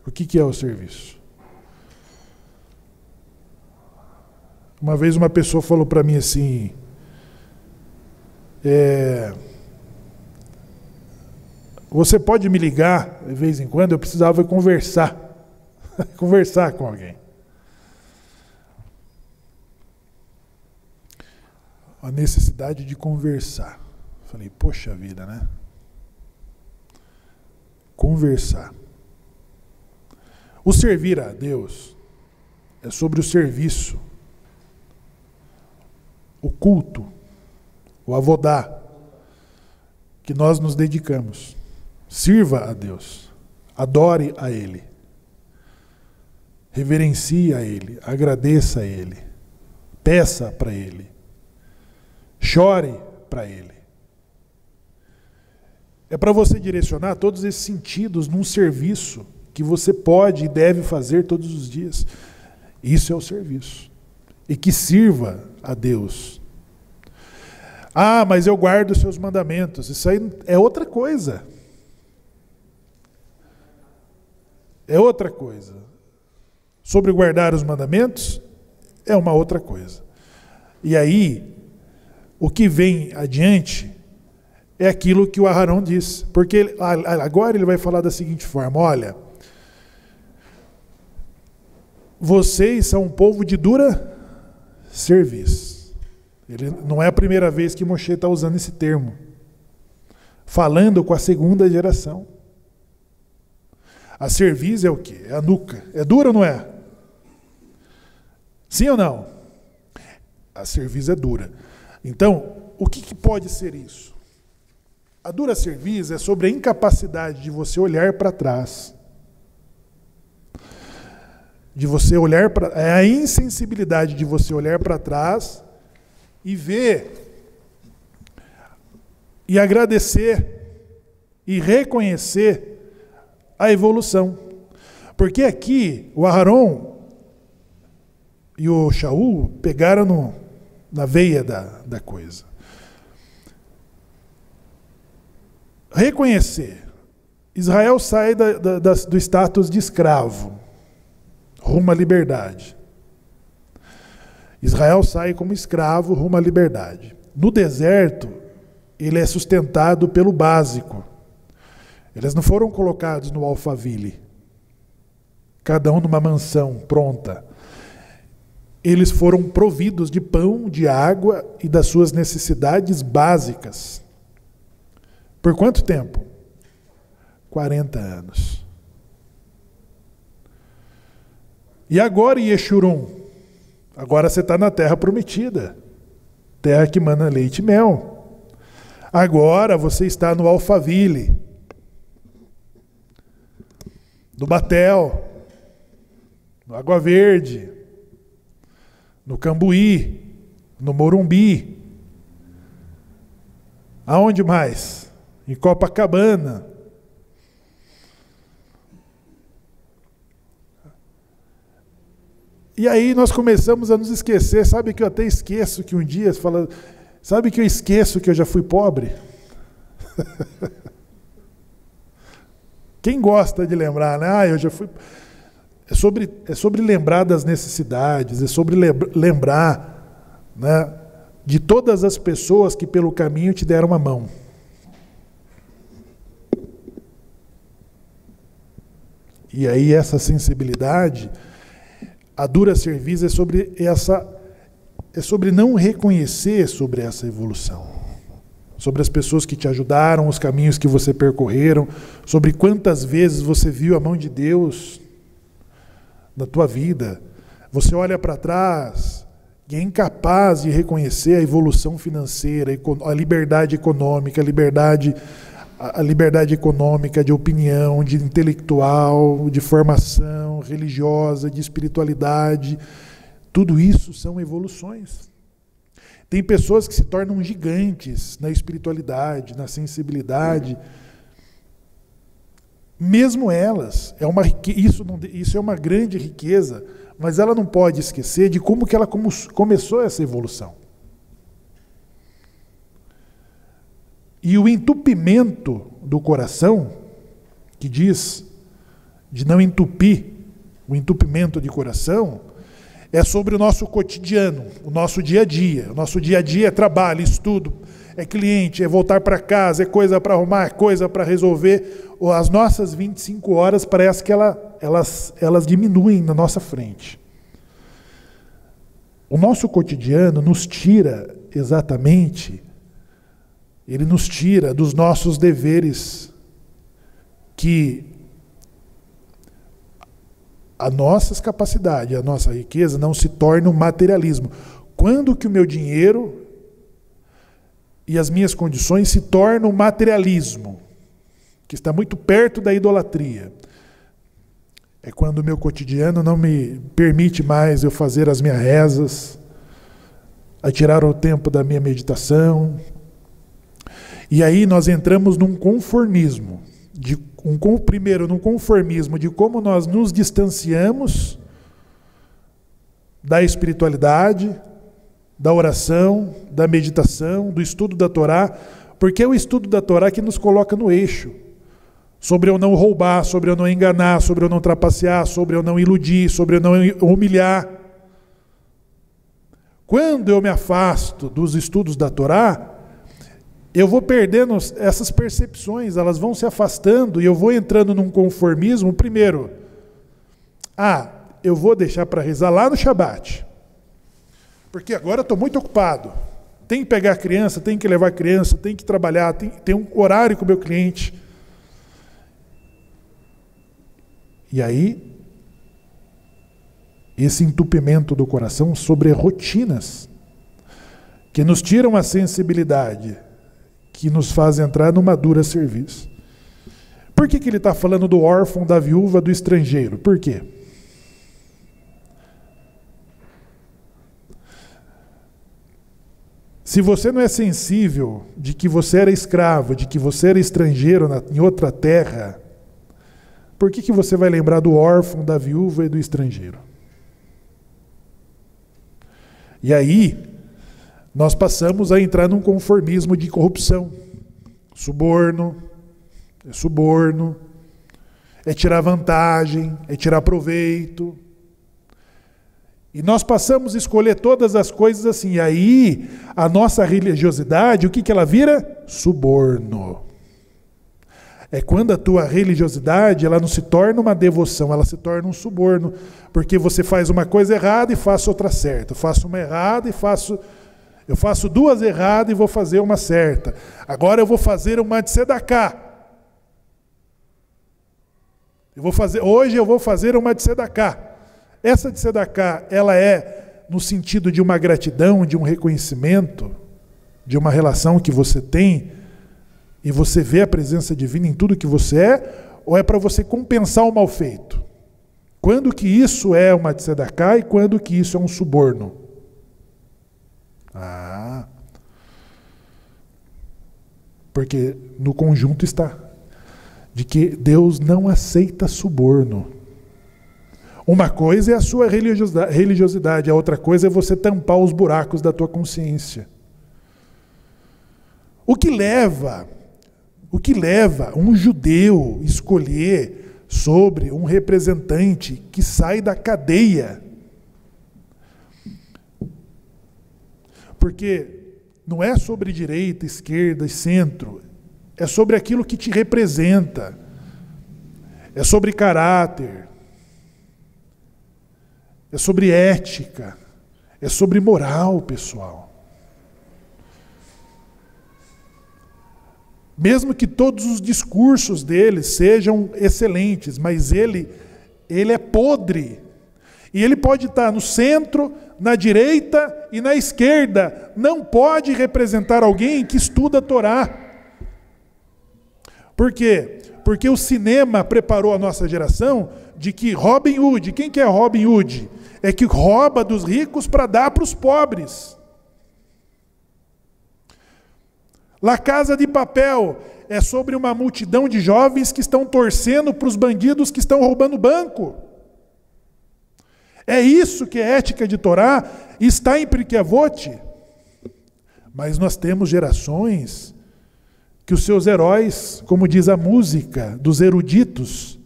O que é o serviço? Uma vez uma pessoa falou para mim assim, você pode me ligar de vez em quando? Eu precisava conversar, conversar com alguém. A necessidade de conversar. Falei, poxa vida, né? Conversar. O servir a Deus é sobre o serviço, o culto, o avodá, que nós nos dedicamos. Sirva a Deus, adore a Ele, reverencie a Ele, agradeça a Ele, peça para Ele, chore para Ele. É para você direcionar todos esses sentidos num serviço que você pode e deve fazer todos os dias. Isso é o serviço. E que sirva a Deus. Ah, mas eu guardo os seus mandamentos. Isso aí é outra coisa. É outra coisa. Sobre guardar os mandamentos, é uma outra coisa. E aí, o que vem adiante é aquilo que o Aharão diz. Porque agora ele vai falar da seguinte forma: olha, vocês são um povo de dura cerviz. Não é a primeira vez que Moshe está usando esse termo. Falando com a segunda geração. A cerviz é o quê? É a nuca. É dura ou não é? Sim ou não? A cerviz é dura. Então, o que pode ser isso? A dura cerviz é sobre a incapacidade de você olhar para trás. De você olhar para... É a insensibilidade de você olhar para trás e ver e agradecer e reconhecer a evolução. Porque aqui o Aharon e o Shaul pegaram na veia da coisa. Reconhecer. Israel sai do status de escravo rumo à liberdade. Israel sai como escravo rumo à liberdade. No deserto, ele é sustentado pelo básico. Eles não foram colocados no Alphaville, cada um numa mansão pronta. Eles foram providos de pão, de água e das suas necessidades básicas. Por quanto tempo? 40 anos. E agora, Yeshurun? Agora você está na terra prometida. Terra que mana leite e mel. Agora você está no Alphaville. No Batel. No Água Verde. No Cambuí. No Morumbi. Aonde mais? Em Copacabana. E aí nós começamos a nos esquecer. Sabe que eu até esqueço que um dia, sabe que eu esqueço que eu já fui pobre? Quem gosta de lembrar, né? Ah, eu já fui... É sobre lembrar das necessidades, é sobre lembrar, né, de todas as pessoas que pelo caminho te deram a mão. E aí essa sensibilidade, a dura cerviz é sobre não reconhecer sobre essa evolução. Sobre as pessoas que te ajudaram, os caminhos que você percorreram, sobre quantas vezes você viu a mão de Deus na tua vida. Você olha para trás e é incapaz de reconhecer a evolução financeira, a liberdade econômica, a liberdade econômica, de opinião, de intelectual, de formação religiosa, de espiritualidade. Tudo isso são evoluções. Tem pessoas que se tornam gigantes na espiritualidade, na sensibilidade. Mesmo elas, isso é uma grande riqueza, mas ela não pode esquecer de como que ela começou essa evolução. E o entupimento do coração, que diz de não entupir, o entupimento de coração, é sobre o nosso cotidiano, o nosso dia a dia. O nosso dia a dia é trabalho, estudo, é cliente, é voltar para casa, é coisa para arrumar, é coisa para resolver. As nossas 25 horas parece que elas diminuem na nossa frente. O nosso cotidiano nos tira exatamente, ele nos tira dos nossos deveres, que as nossas capacidades, a nossa riqueza não se torne um materialismo. Quando que o meu dinheiro e as minhas condições se tornam um materialismo, que está muito perto da idolatria? É quando o meu cotidiano não me permite mais eu fazer as minhas rezas, a tirar o tempo da minha meditação. E aí nós entramos num conformismo, primeiro num conformismo de como nós nos distanciamos da espiritualidade, da oração, da meditação, do estudo da Torá, porque é o estudo da Torá que nos coloca no eixo. Sobre eu não roubar, sobre eu não enganar, sobre eu não trapacear, sobre eu não iludir, sobre eu não humilhar. Quando eu me afasto dos estudos da Torá, eu vou perdendo essas percepções, elas vão se afastando e eu vou entrando num conformismo. Primeiro, eu vou deixar para rezar lá no Shabat, porque agora eu estou muito ocupado. Tem que pegar a criança, tem que levar a criança, tem que trabalhar, tem um horário com o meu cliente. E aí, esse entupimento do coração sobre rotinas que nos tiram a sensibilidade, que nos faz entrar numa dura serviço. Por que ele está falando do órfão, da viúva, do estrangeiro? Por quê? Se você não é sensível de que você era escravo, de que você era estrangeiro em outra terra, por que você vai lembrar do órfão, da viúva e do estrangeiro? E aí, nós passamos a entrar num conformismo de corrupção. Suborno, é tirar vantagem, é tirar proveito. E nós passamos a escolher todas as coisas assim. E aí, a nossa religiosidade, o que ela vira? Suborno. É quando a tua religiosidade, ela não se torna uma devoção, ela se torna um suborno. Porque você faz uma coisa errada e faço outra certa. Eu faço uma errada e eu faço duas erradas e vou fazer uma certa. Agora eu vou fazer uma de Sedaká. Hoje eu vou fazer uma de Sedaká. Essa de Sedaká, ela é no sentido de uma gratidão, de um reconhecimento, de uma relação que você tem, e você vê a presença divina em tudo que você é, ou é para você compensar o mal feito? Quando que isso é uma de Sedaká e quando que isso é um suborno? Porque no conjunto está de que Deus não aceita suborno. Uma coisa é a sua religiosidade, a outra coisa é você tampar os buracos da tua consciência. O que leva um judeu escolher sobre um representante que sai da cadeia? Porque não é sobre direita, esquerda e centro, é sobre aquilo que te representa, é sobre caráter, é sobre ética, é sobre moral, pessoal. Mesmo que todos os discursos dele sejam excelentes, mas ele é podre. E ele pode estar no centro, na direita e na esquerda. Não pode representar alguém que estuda a Torá. Por quê? Porque o cinema preparou a nossa geração de que Robin Hood, quem que é Robin Hood? É que rouba dos ricos para dar para os pobres. La Casa de Papel é sobre uma multidão de jovens que estão torcendo para os bandidos que estão roubando banco. É isso que é ética de Torá, está em Pirkei Avot. Mas nós temos gerações que os seus heróis, como diz a música dos eruditos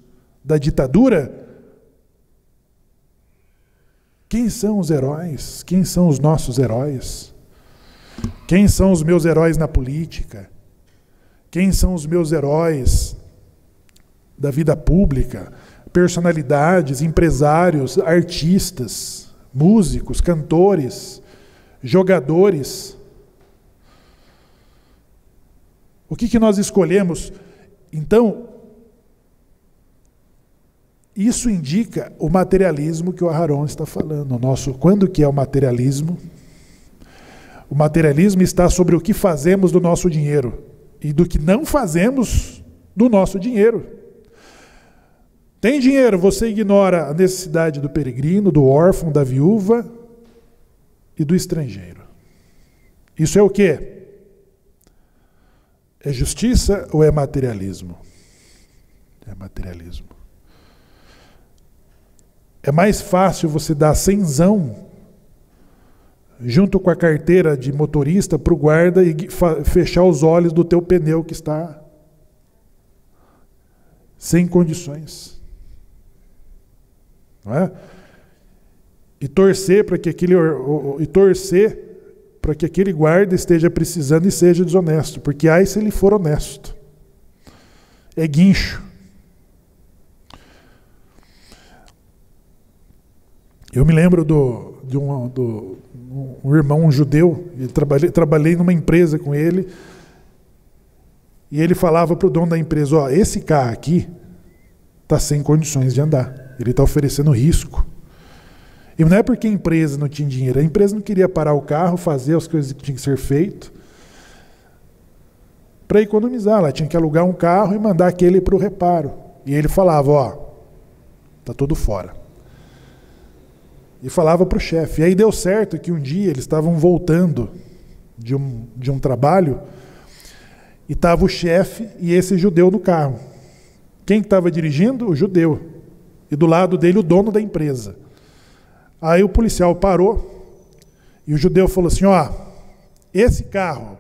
da ditadura, quem são os heróis? Quem são os nossos heróis? Quem são os meus heróis na política? Quem são os meus heróis da vida pública? Personalidades, empresários, artistas, músicos, cantores, jogadores. O que nós escolhemos? Então, Isso indica o materialismo que o Aharon está falando. Quando que é o materialismo? O materialismo está sobre o que fazemos do nosso dinheiro e do que não fazemos do nosso dinheiro. Tem dinheiro, você ignora a necessidade do peregrino, do órfão, da viúva e do estrangeiro. Isso é o quê? É justiça ou é materialismo? É materialismo. É mais fácil você dar cenzão junto com a carteira de motorista para o guarda e fechar os olhos do teu pneu que está sem condições. Não é? E torcer para que aquele guarda esteja precisando e seja desonesto, porque aí se ele for honesto. É guincho. Eu me lembro de um irmão, um judeu, trabalhei numa empresa com ele, e ele falava para o dono da empresa, ó, esse carro aqui está sem condições de andar, ele está oferecendo risco. E não é porque a empresa não tinha dinheiro, a empresa não queria parar o carro, fazer as coisas que tinham que ser feitas, para economizar, ela tinha que alugar um carro e mandar aquele para o reparo. E ele falava, ó, está tudo fora. E falava para o chefe. E aí deu certo que um dia eles estavam voltando de um trabalho e estava o chefe e esse judeu no carro. Quem estava dirigindo? O judeu. E do lado dele o dono da empresa. Aí o policial parou e o judeu falou assim, ó, esse carro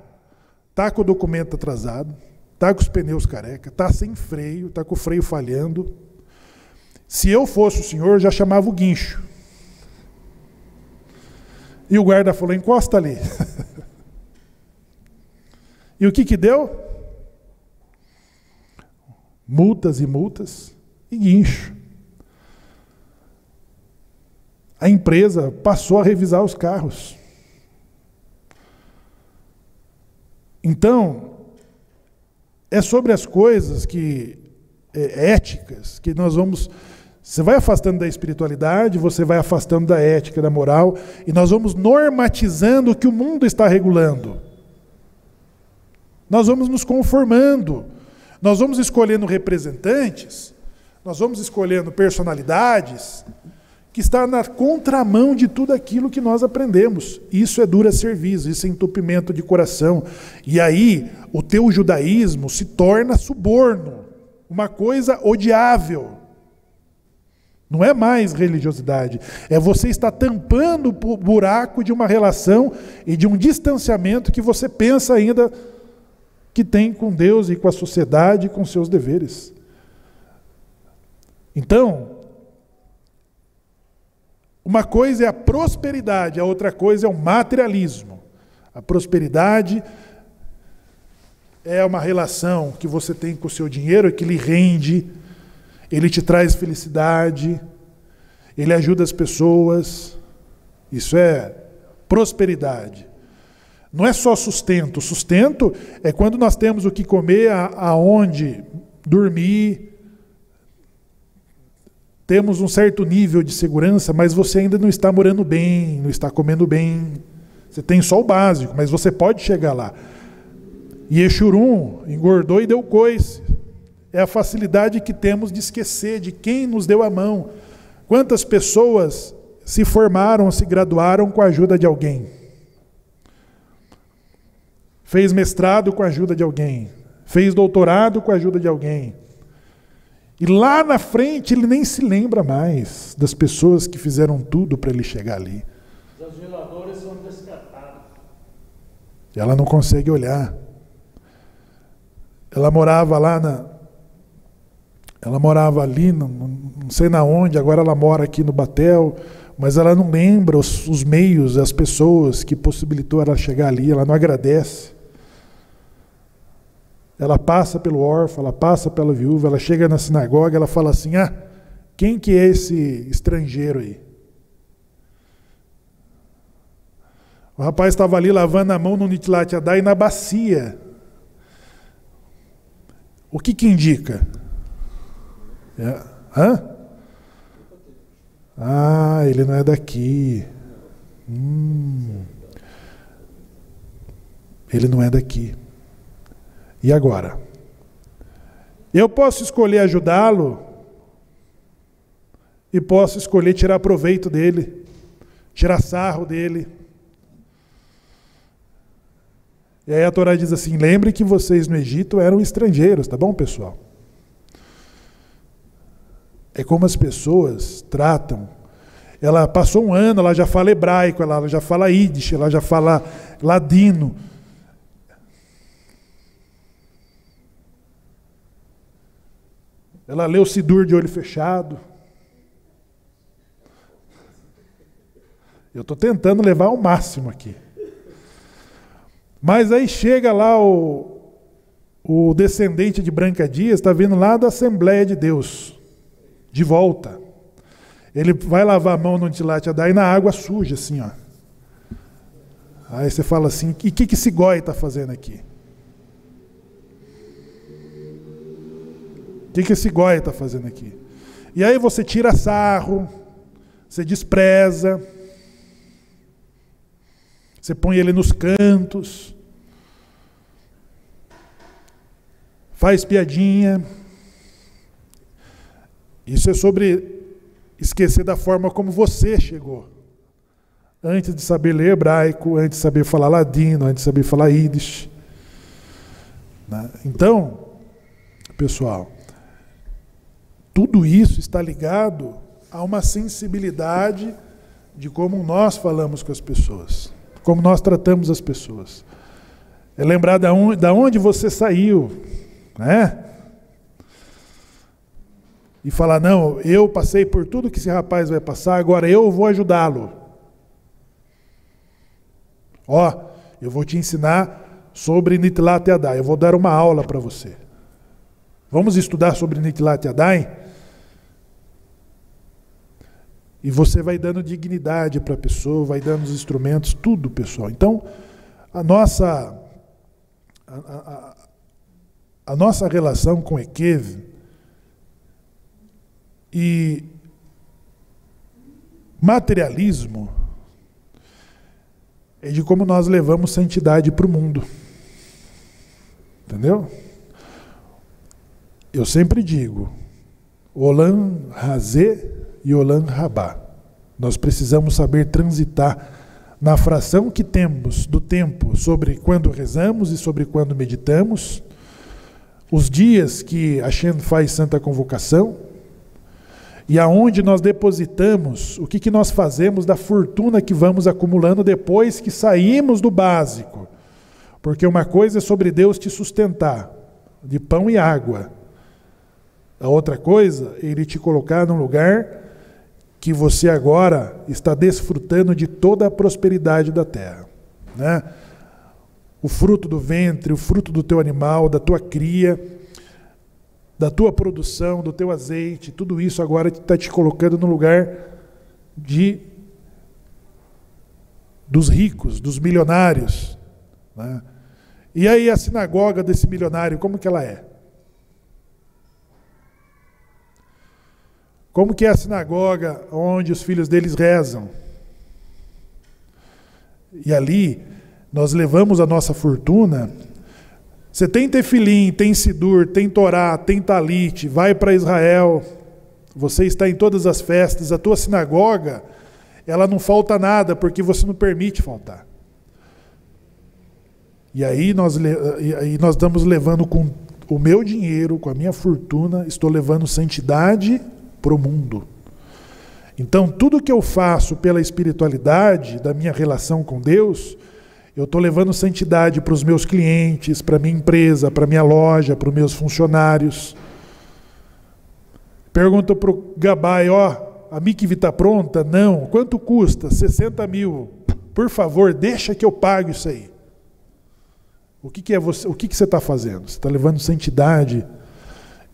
está com o documento atrasado, está com os pneus careca, está sem freio, está com o freio falhando. Se eu fosse o senhor, eu já chamava o guincho. E o guarda falou, encosta ali. E o que deu? Multas e multas e guincho. A empresa passou a revisar os carros. Então, é sobre as coisas éticas que nós vamos... Você vai afastando da espiritualidade, você vai afastando da ética, da moral, e nós vamos normatizando o que o mundo está regulando. Nós vamos nos conformando. Nós vamos escolhendo representantes, nós vamos escolhendo personalidades que está na contramão de tudo aquilo que nós aprendemos. Isso é dura serviço, isso é entupimento de coração. E aí, o teu judaísmo se torna suborno, uma coisa odiável. Não é mais religiosidade, é você estar tampando o buraco de uma relação e de um distanciamento que você pensa ainda que tem com Deus e com a sociedade e com seus deveres. Então, uma coisa é a prosperidade, a outra coisa é o materialismo. A prosperidade é uma relação que você tem com o seu dinheiro, que lhe rende, ele te traz felicidade, ele ajuda as pessoas. Isso é prosperidade. Não é só sustento. Sustento é quando nós temos o que comer, aonde dormir, temos um certo nível de segurança, mas você ainda não está morando bem, não está comendo bem. Você tem só o básico, mas você pode chegar lá. E Yeshurun engordou e deu coice. É a facilidade que temos de esquecer de quem nos deu a mão. Quantas pessoas se formaram, se graduaram com a ajuda de alguém? Fez mestrado com a ajuda de alguém. Fez doutorado com a ajuda de alguém. E lá na frente ele nem se lembra mais das pessoas que fizeram tudo para ele chegar ali. Os geladores são descartados. Ela não consegue olhar. Ela morava lá Ela morava ali, não sei na onde, agora ela mora aqui no Batel, mas ela não lembra os meios, as pessoas que possibilitou ela chegar ali, ela não agradece. Ela passa pelo órfão, ela passa pela viúva, ela chega na sinagoga, ela fala assim, quem que é esse estrangeiro aí? O rapaz estava ali lavando a mão no Nitlat Yadai na bacia. O que indica? Ah, ele não é daqui. Ele não é daqui. E agora? Eu posso escolher ajudá-lo e posso escolher tirar proveito dele, tirar sarro dele. E aí a Torá diz assim: lembre que vocês no Egito eram estrangeiros, tá bom, pessoal? É como as pessoas tratam. Ela passou um ano, ela já fala hebraico, ela já fala ídish, ela já fala ladino. Ela lê o Sidur de olho fechado. Eu estou tentando levar ao máximo aqui. Mas aí chega lá o descendente de Branca Dias, está vindo lá da Assembleia de Deus, de volta. Ele vai lavar a mão no Netilat Yadayim na água suja, assim, ó. Aí você fala assim: e o que esse goi está fazendo aqui? O que esse goi está fazendo aqui? E aí você tira sarro, você despreza, você põe ele nos cantos, faz piadinha. Isso é sobre esquecer da forma como você chegou. Antes de saber ler hebraico, antes de saber falar ladino, antes de saber falar ídish. Então, pessoal, tudo isso está ligado a uma sensibilidade de como nós falamos com as pessoas, como nós tratamos as pessoas. É lembrar da onde você saiu, né? E falar: não, eu passei por tudo que esse rapaz vai passar, agora eu vou ajudá-lo. Ó, eu vou te ensinar sobre Netilat Yadayim, eu vou dar uma aula para você. Vamos estudar sobre Netilat Yadayim? E você vai dando dignidade para a pessoa, vai dando os instrumentos, tudo, pessoal. Então, a nossa relação com Ekev e materialismo é de como nós levamos santidade para o mundo. Entendeu? Eu sempre digo: Olam Hazé e Olam Rabá. Nós precisamos saber transitar na fração que temos do tempo sobre quando rezamos e sobre quando meditamos, os dias que a Hashem faz Santa Convocação, e aonde nós depositamos, o que nós fazemos da fortuna que vamos acumulando depois que saímos do básico. Porque uma coisa é sobre Deus te sustentar, de pão e água. A outra coisa é Ele te colocar num lugar que você agora está desfrutando de toda a prosperidade da terra, né? O fruto do ventre, o fruto do teu animal, da tua cria, da tua produção, do teu azeite, tudo isso agora está te colocando no lugar dos ricos, dos milionários, né? E aí a sinagoga desse milionário, como que ela é? Como que é a sinagoga onde os filhos deles rezam? E ali nós levamos a nossa fortuna. Você tem tefilim, tem sidur, tem torá, tem talit, vai para Israel, você está em todas as festas, a tua sinagoga, ela não falta nada, porque você não permite faltar. E aí nós estamos levando com o meu dinheiro, com a minha fortuna, estou levando santidade para o mundo. Então, tudo que eu faço pela espiritualidade da minha relação com Deus, eu estou levando santidade para os meus clientes, para a minha empresa, para a minha loja, para os meus funcionários. Pergunta para o Gabai: ó, a mikve está pronta? Não. Quanto custa? 60 mil. Por favor, deixa que eu pague isso aí. O que é você? O que você está fazendo? Você está levando santidade.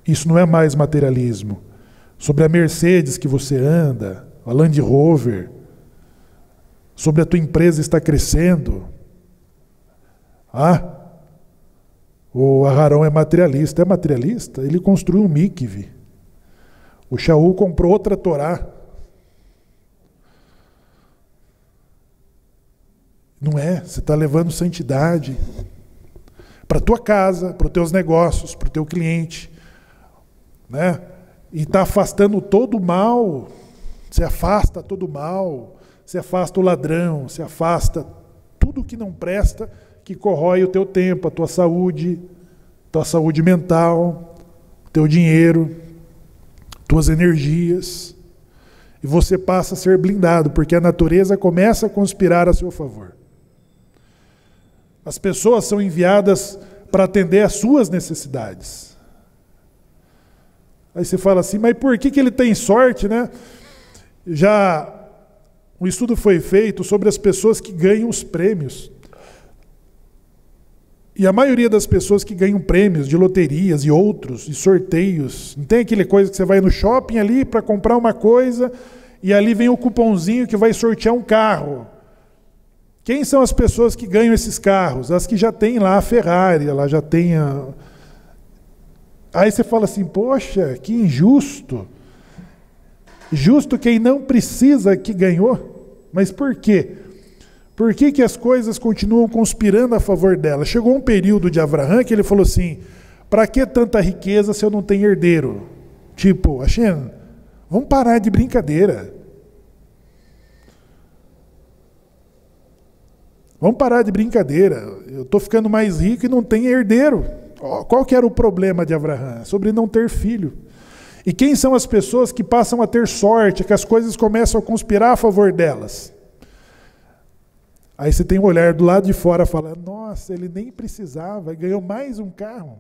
Isso não é mais materialismo. Sobre a Mercedes que você anda, a Land Rover, sobre a tua empresa está crescendo. O Aharon é materialista. É materialista? Ele construiu um mikve. O Shaul comprou outra Torá. Não é, você está levando santidade para a tua casa, para os teus negócios, para o teu cliente, né? E está afastando todo o mal. Você afasta todo o mal, você afasta o ladrão, você afasta tudo que não presta, que corrói o teu tempo, a tua saúde mental, teu dinheiro, tuas energias. E você passa a ser blindado, porque a natureza começa a conspirar a seu favor. As pessoas são enviadas para atender às suas necessidades. Aí você fala assim, mas por que ele tem sorte, né? Já um estudo foi feito sobre as pessoas que ganham os prêmios. E a maioria das pessoas que ganham prêmios de loterias e outros, e sorteios, não tem aquele coisa que você vai no shopping ali para comprar uma coisa e ali vem o cupomzinho que vai sortear um carro. Quem são as pessoas que ganham esses carros? As que já têm lá a Ferrari, ela já tem a... Aí você fala assim, poxa, que injusto. Justo quem não precisa que ganhou. Mas por quê? Por que as coisas continuam conspirando a favor dela? Chegou um período de Abraão que ele falou assim, para que tanta riqueza se eu não tenho herdeiro? Tipo, Hashem, vamos parar de brincadeira. Vamos parar de brincadeira. Eu estou ficando mais rico e não tenho herdeiro. Qual que era o problema de Abraão? Sobre não ter filho. E quem são as pessoas que passam a ter sorte, que as coisas começam a conspirar a favor delas? Aí você tem um olhar do lado de fora falando, nossa, ele nem precisava, ganhou mais um carro.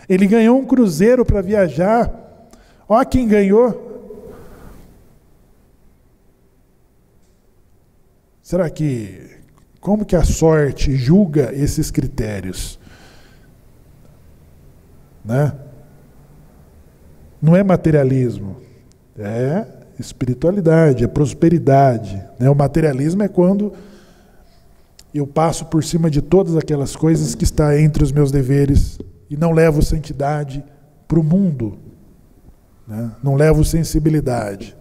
Ele ganhou um cruzeiro para viajar. Olha quem ganhou. Será que... Como que a sorte julga esses critérios? Né? Não é materialismo, é espiritualidade, é prosperidade. Né? O materialismo é quando eu passo por cima de todas aquelas coisas que está entre os meus deveres e não levo santidade para o mundo. Né? Não levo sensibilidade.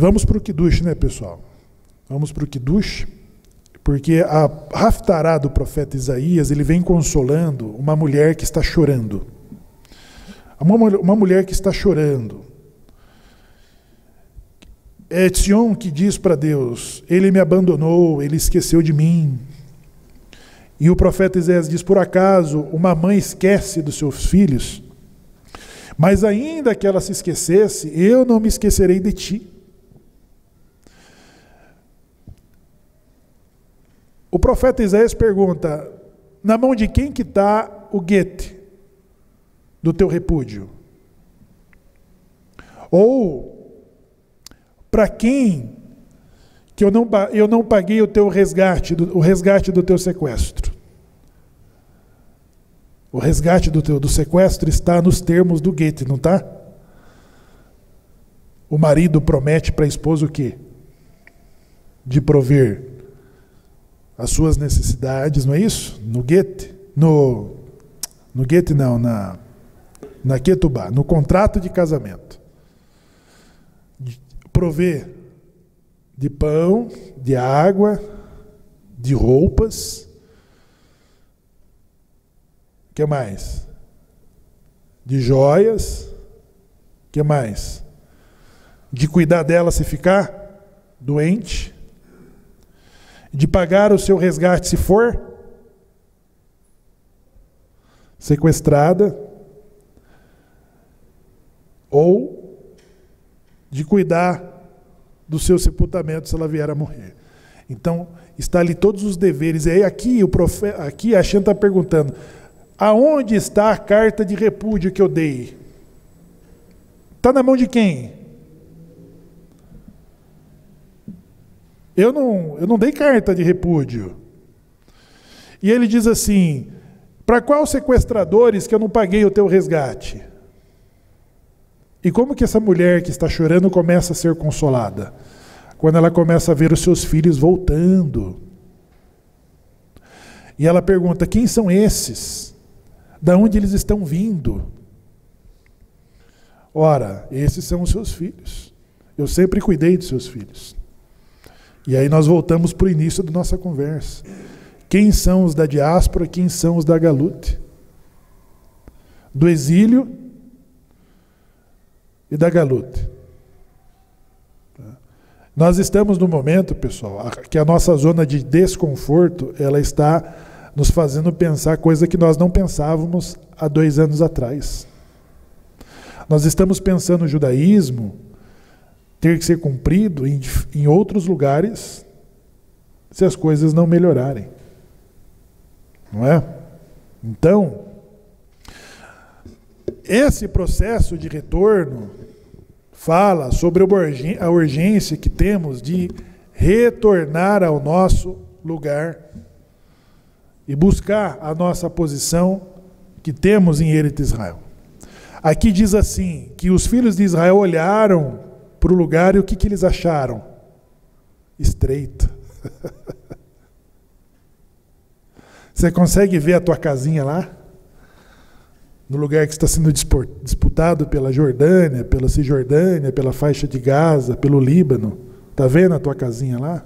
Vamos para o Kiddush, né, pessoal? Vamos para o Kiddush, porque a Haftará do profeta Isaías, ele vem consolando uma mulher que está chorando. Uma mulher que está chorando. É Tzion que diz para Deus, ele me abandonou, ele esqueceu de mim. E o profeta Isaías diz, por acaso uma mãe esquece dos seus filhos? Mas ainda que ela se esquecesse, eu não me esquecerei de ti. O profeta Isaías pergunta, na mão de quem que está o guete do teu repúdio? Ou, para quem que eu não paguei o teu resgate, o resgate do teu sequestro? O resgate do sequestro está nos termos do guete, não está? O marido promete para a esposa o quê? De prover as suas necessidades, não é isso? No guete? No guete não, na ketubá, no contrato de casamento. Prover de pão, de água, de roupas. O que mais? De joias. O que mais? De cuidar dela se ficar doente. De pagar o seu resgate se for sequestrada, ou de cuidar do seu sepultamento se ela vier a morrer. Então, está ali todos os deveres. E aí aqui a Shem está perguntando, aonde está a carta de repúdio que eu dei? Está na mão de quem? Eu não dei carta de repúdio. E ele diz assim, para qual sequestradores que eu não paguei o teu resgate? E como que essa mulher que está chorando começa a ser consolada? Quando ela começa a ver os seus filhos voltando. E ela pergunta, quem são esses? Da onde eles estão vindo? Ora, esses são os seus filhos. Eu sempre cuidei dos seus filhos. E aí nós voltamos para o início da nossa conversa. Quem são os da diáspora, quem são os da Galute? Do exílio e da Galute. Nós estamos no momento, pessoal, que a nossa zona de desconforto, ela está nos fazendo pensar coisa que nós não pensávamos há 2 anos atrás. Nós estamos pensando o judaísmo ter que ser cumprido em outros lugares se as coisas não melhorarem. Não é? Então, esse processo de retorno fala sobre a urgência que temos de retornar ao nosso lugar e buscar a nossa posição que temos em Eretz Israel. Aqui diz assim, que os filhos de Israel olharam para o lugar e o que eles acharam? Estreito. Você consegue ver a tua casinha lá? No lugar que está sendo disputado pela Jordânia, pela Cisjordânia, pela faixa de Gaza, pelo Líbano. Está vendo a tua casinha lá?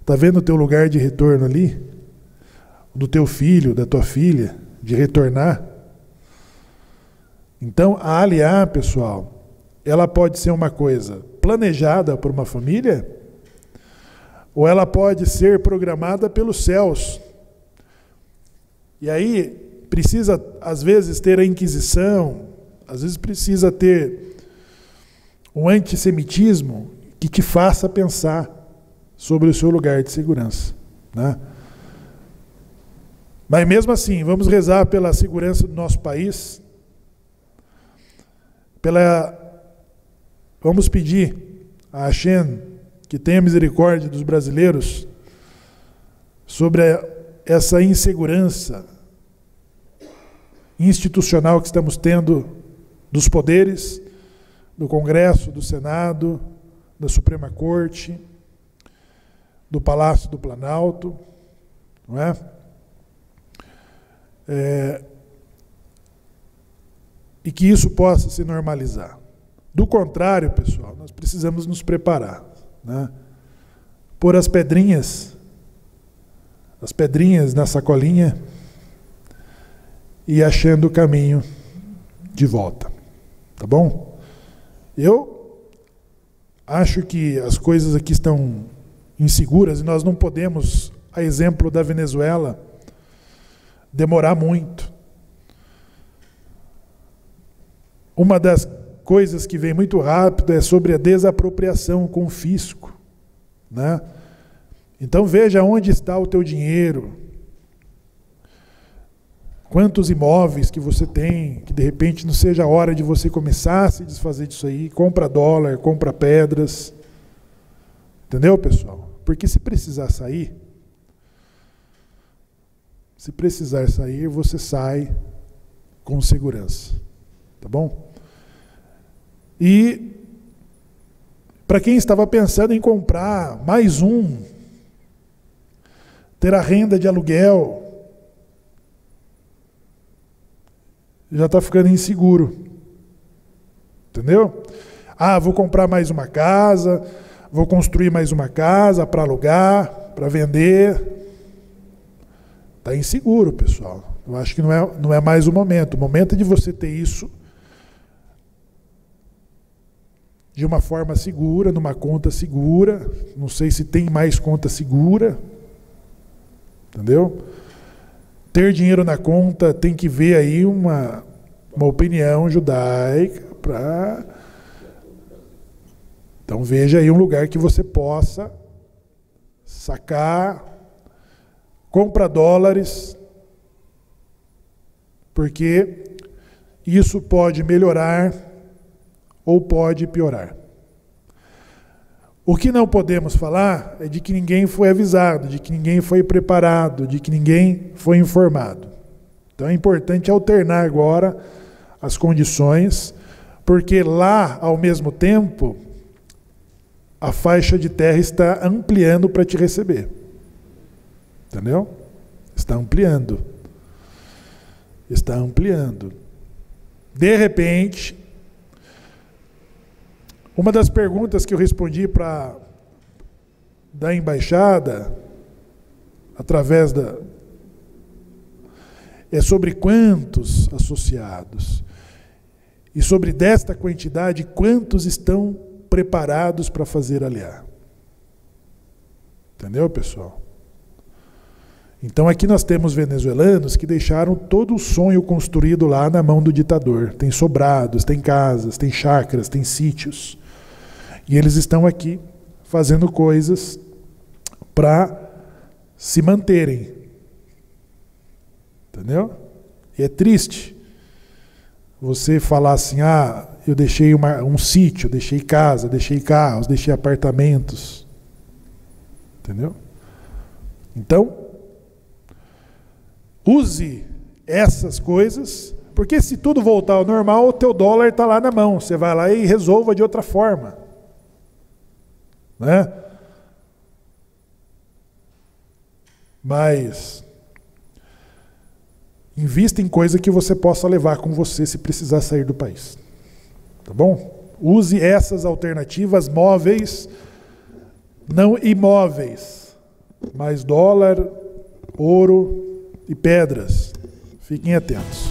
Está vendo o teu lugar de retorno ali? Do teu filho, da tua filha, de retornar? Então, a aliá, pessoal, ela pode ser uma coisa planejada por uma família, ou ela pode ser programada pelos céus. E aí, precisa, às vezes, ter a Inquisição, às vezes precisa ter um antissemitismo que te faça pensar sobre o seu lugar de segurança, né? Mas mesmo assim, vamos rezar pela segurança do nosso país, vamos pedir a Hashem que tenha misericórdia dos brasileiros sobre essa insegurança institucional que estamos tendo dos poderes, do Congresso, do Senado, da Suprema Corte, do Palácio do Planalto, não é? E que isso possa se normalizar. Do contrário, pessoal, nós precisamos nos preparar, né? Pôr as pedrinhas na sacolinha e achando o caminho de volta. Tá bom? Eu acho que as coisas aqui estão inseguras e nós não podemos, a exemplo da Venezuela, demorar muito. Uma das coisas que vem muito rápido é sobre a desapropriação, o confisco, né? Então veja onde está o teu dinheiro, quantos imóveis que você tem, que de repente não seja a hora de você começar a se desfazer disso aí, compra dólar, compra pedras, entendeu, pessoal? Porque se precisar sair, você sai com segurança, tá bom? E para quem estava pensando em comprar mais ter a renda de aluguel, já está ficando inseguro, entendeu? Vou comprar mais uma casa, vou construir mais uma casa para alugar, para vender. Está inseguro, pessoal. Eu acho que não é mais o momento. O momento é de você ter isso de uma forma segura, numa conta segura. Não sei se tem mais conta segura. Entendeu? Ter dinheiro na conta tem que ver aí uma opinião judaica para... Então veja aí um lugar que você possa sacar, compra dólares, porque isso pode melhorar ou pode piorar. O que não podemos falar é de que ninguém foi avisado, de que ninguém foi preparado, de que ninguém foi informado. Então é importante alternar agora as condições, porque lá, ao mesmo tempo, a faixa de terra está ampliando para te receber. Entendeu? Está ampliando. De repente, Uma das perguntas que eu respondi da embaixada, através é sobre quantos associados. E sobre desta quantidade, quantos estão preparados para fazer aliar. Entendeu, pessoal? Então aqui nós temos venezuelanos que deixaram todo o sonho construído lá na mão do ditador. Tem sobrados, tem casas, tem chácaras, tem sítios. E eles estão aqui fazendo coisas para se manterem. Entendeu? E é triste você falar assim, eu deixei um sítio, deixei casa, deixei carros, deixei apartamentos. Entendeu? Então, use essas coisas, porque se tudo voltar ao normal, o teu dólar está lá na mão. Você vai lá e resolva de outra forma. Né? Mas invista em coisa que você possa levar com você se precisar sair do país. Tá bom? Use essas alternativas móveis, não imóveis, mas dólar, ouro e pedras. Fiquem atentos.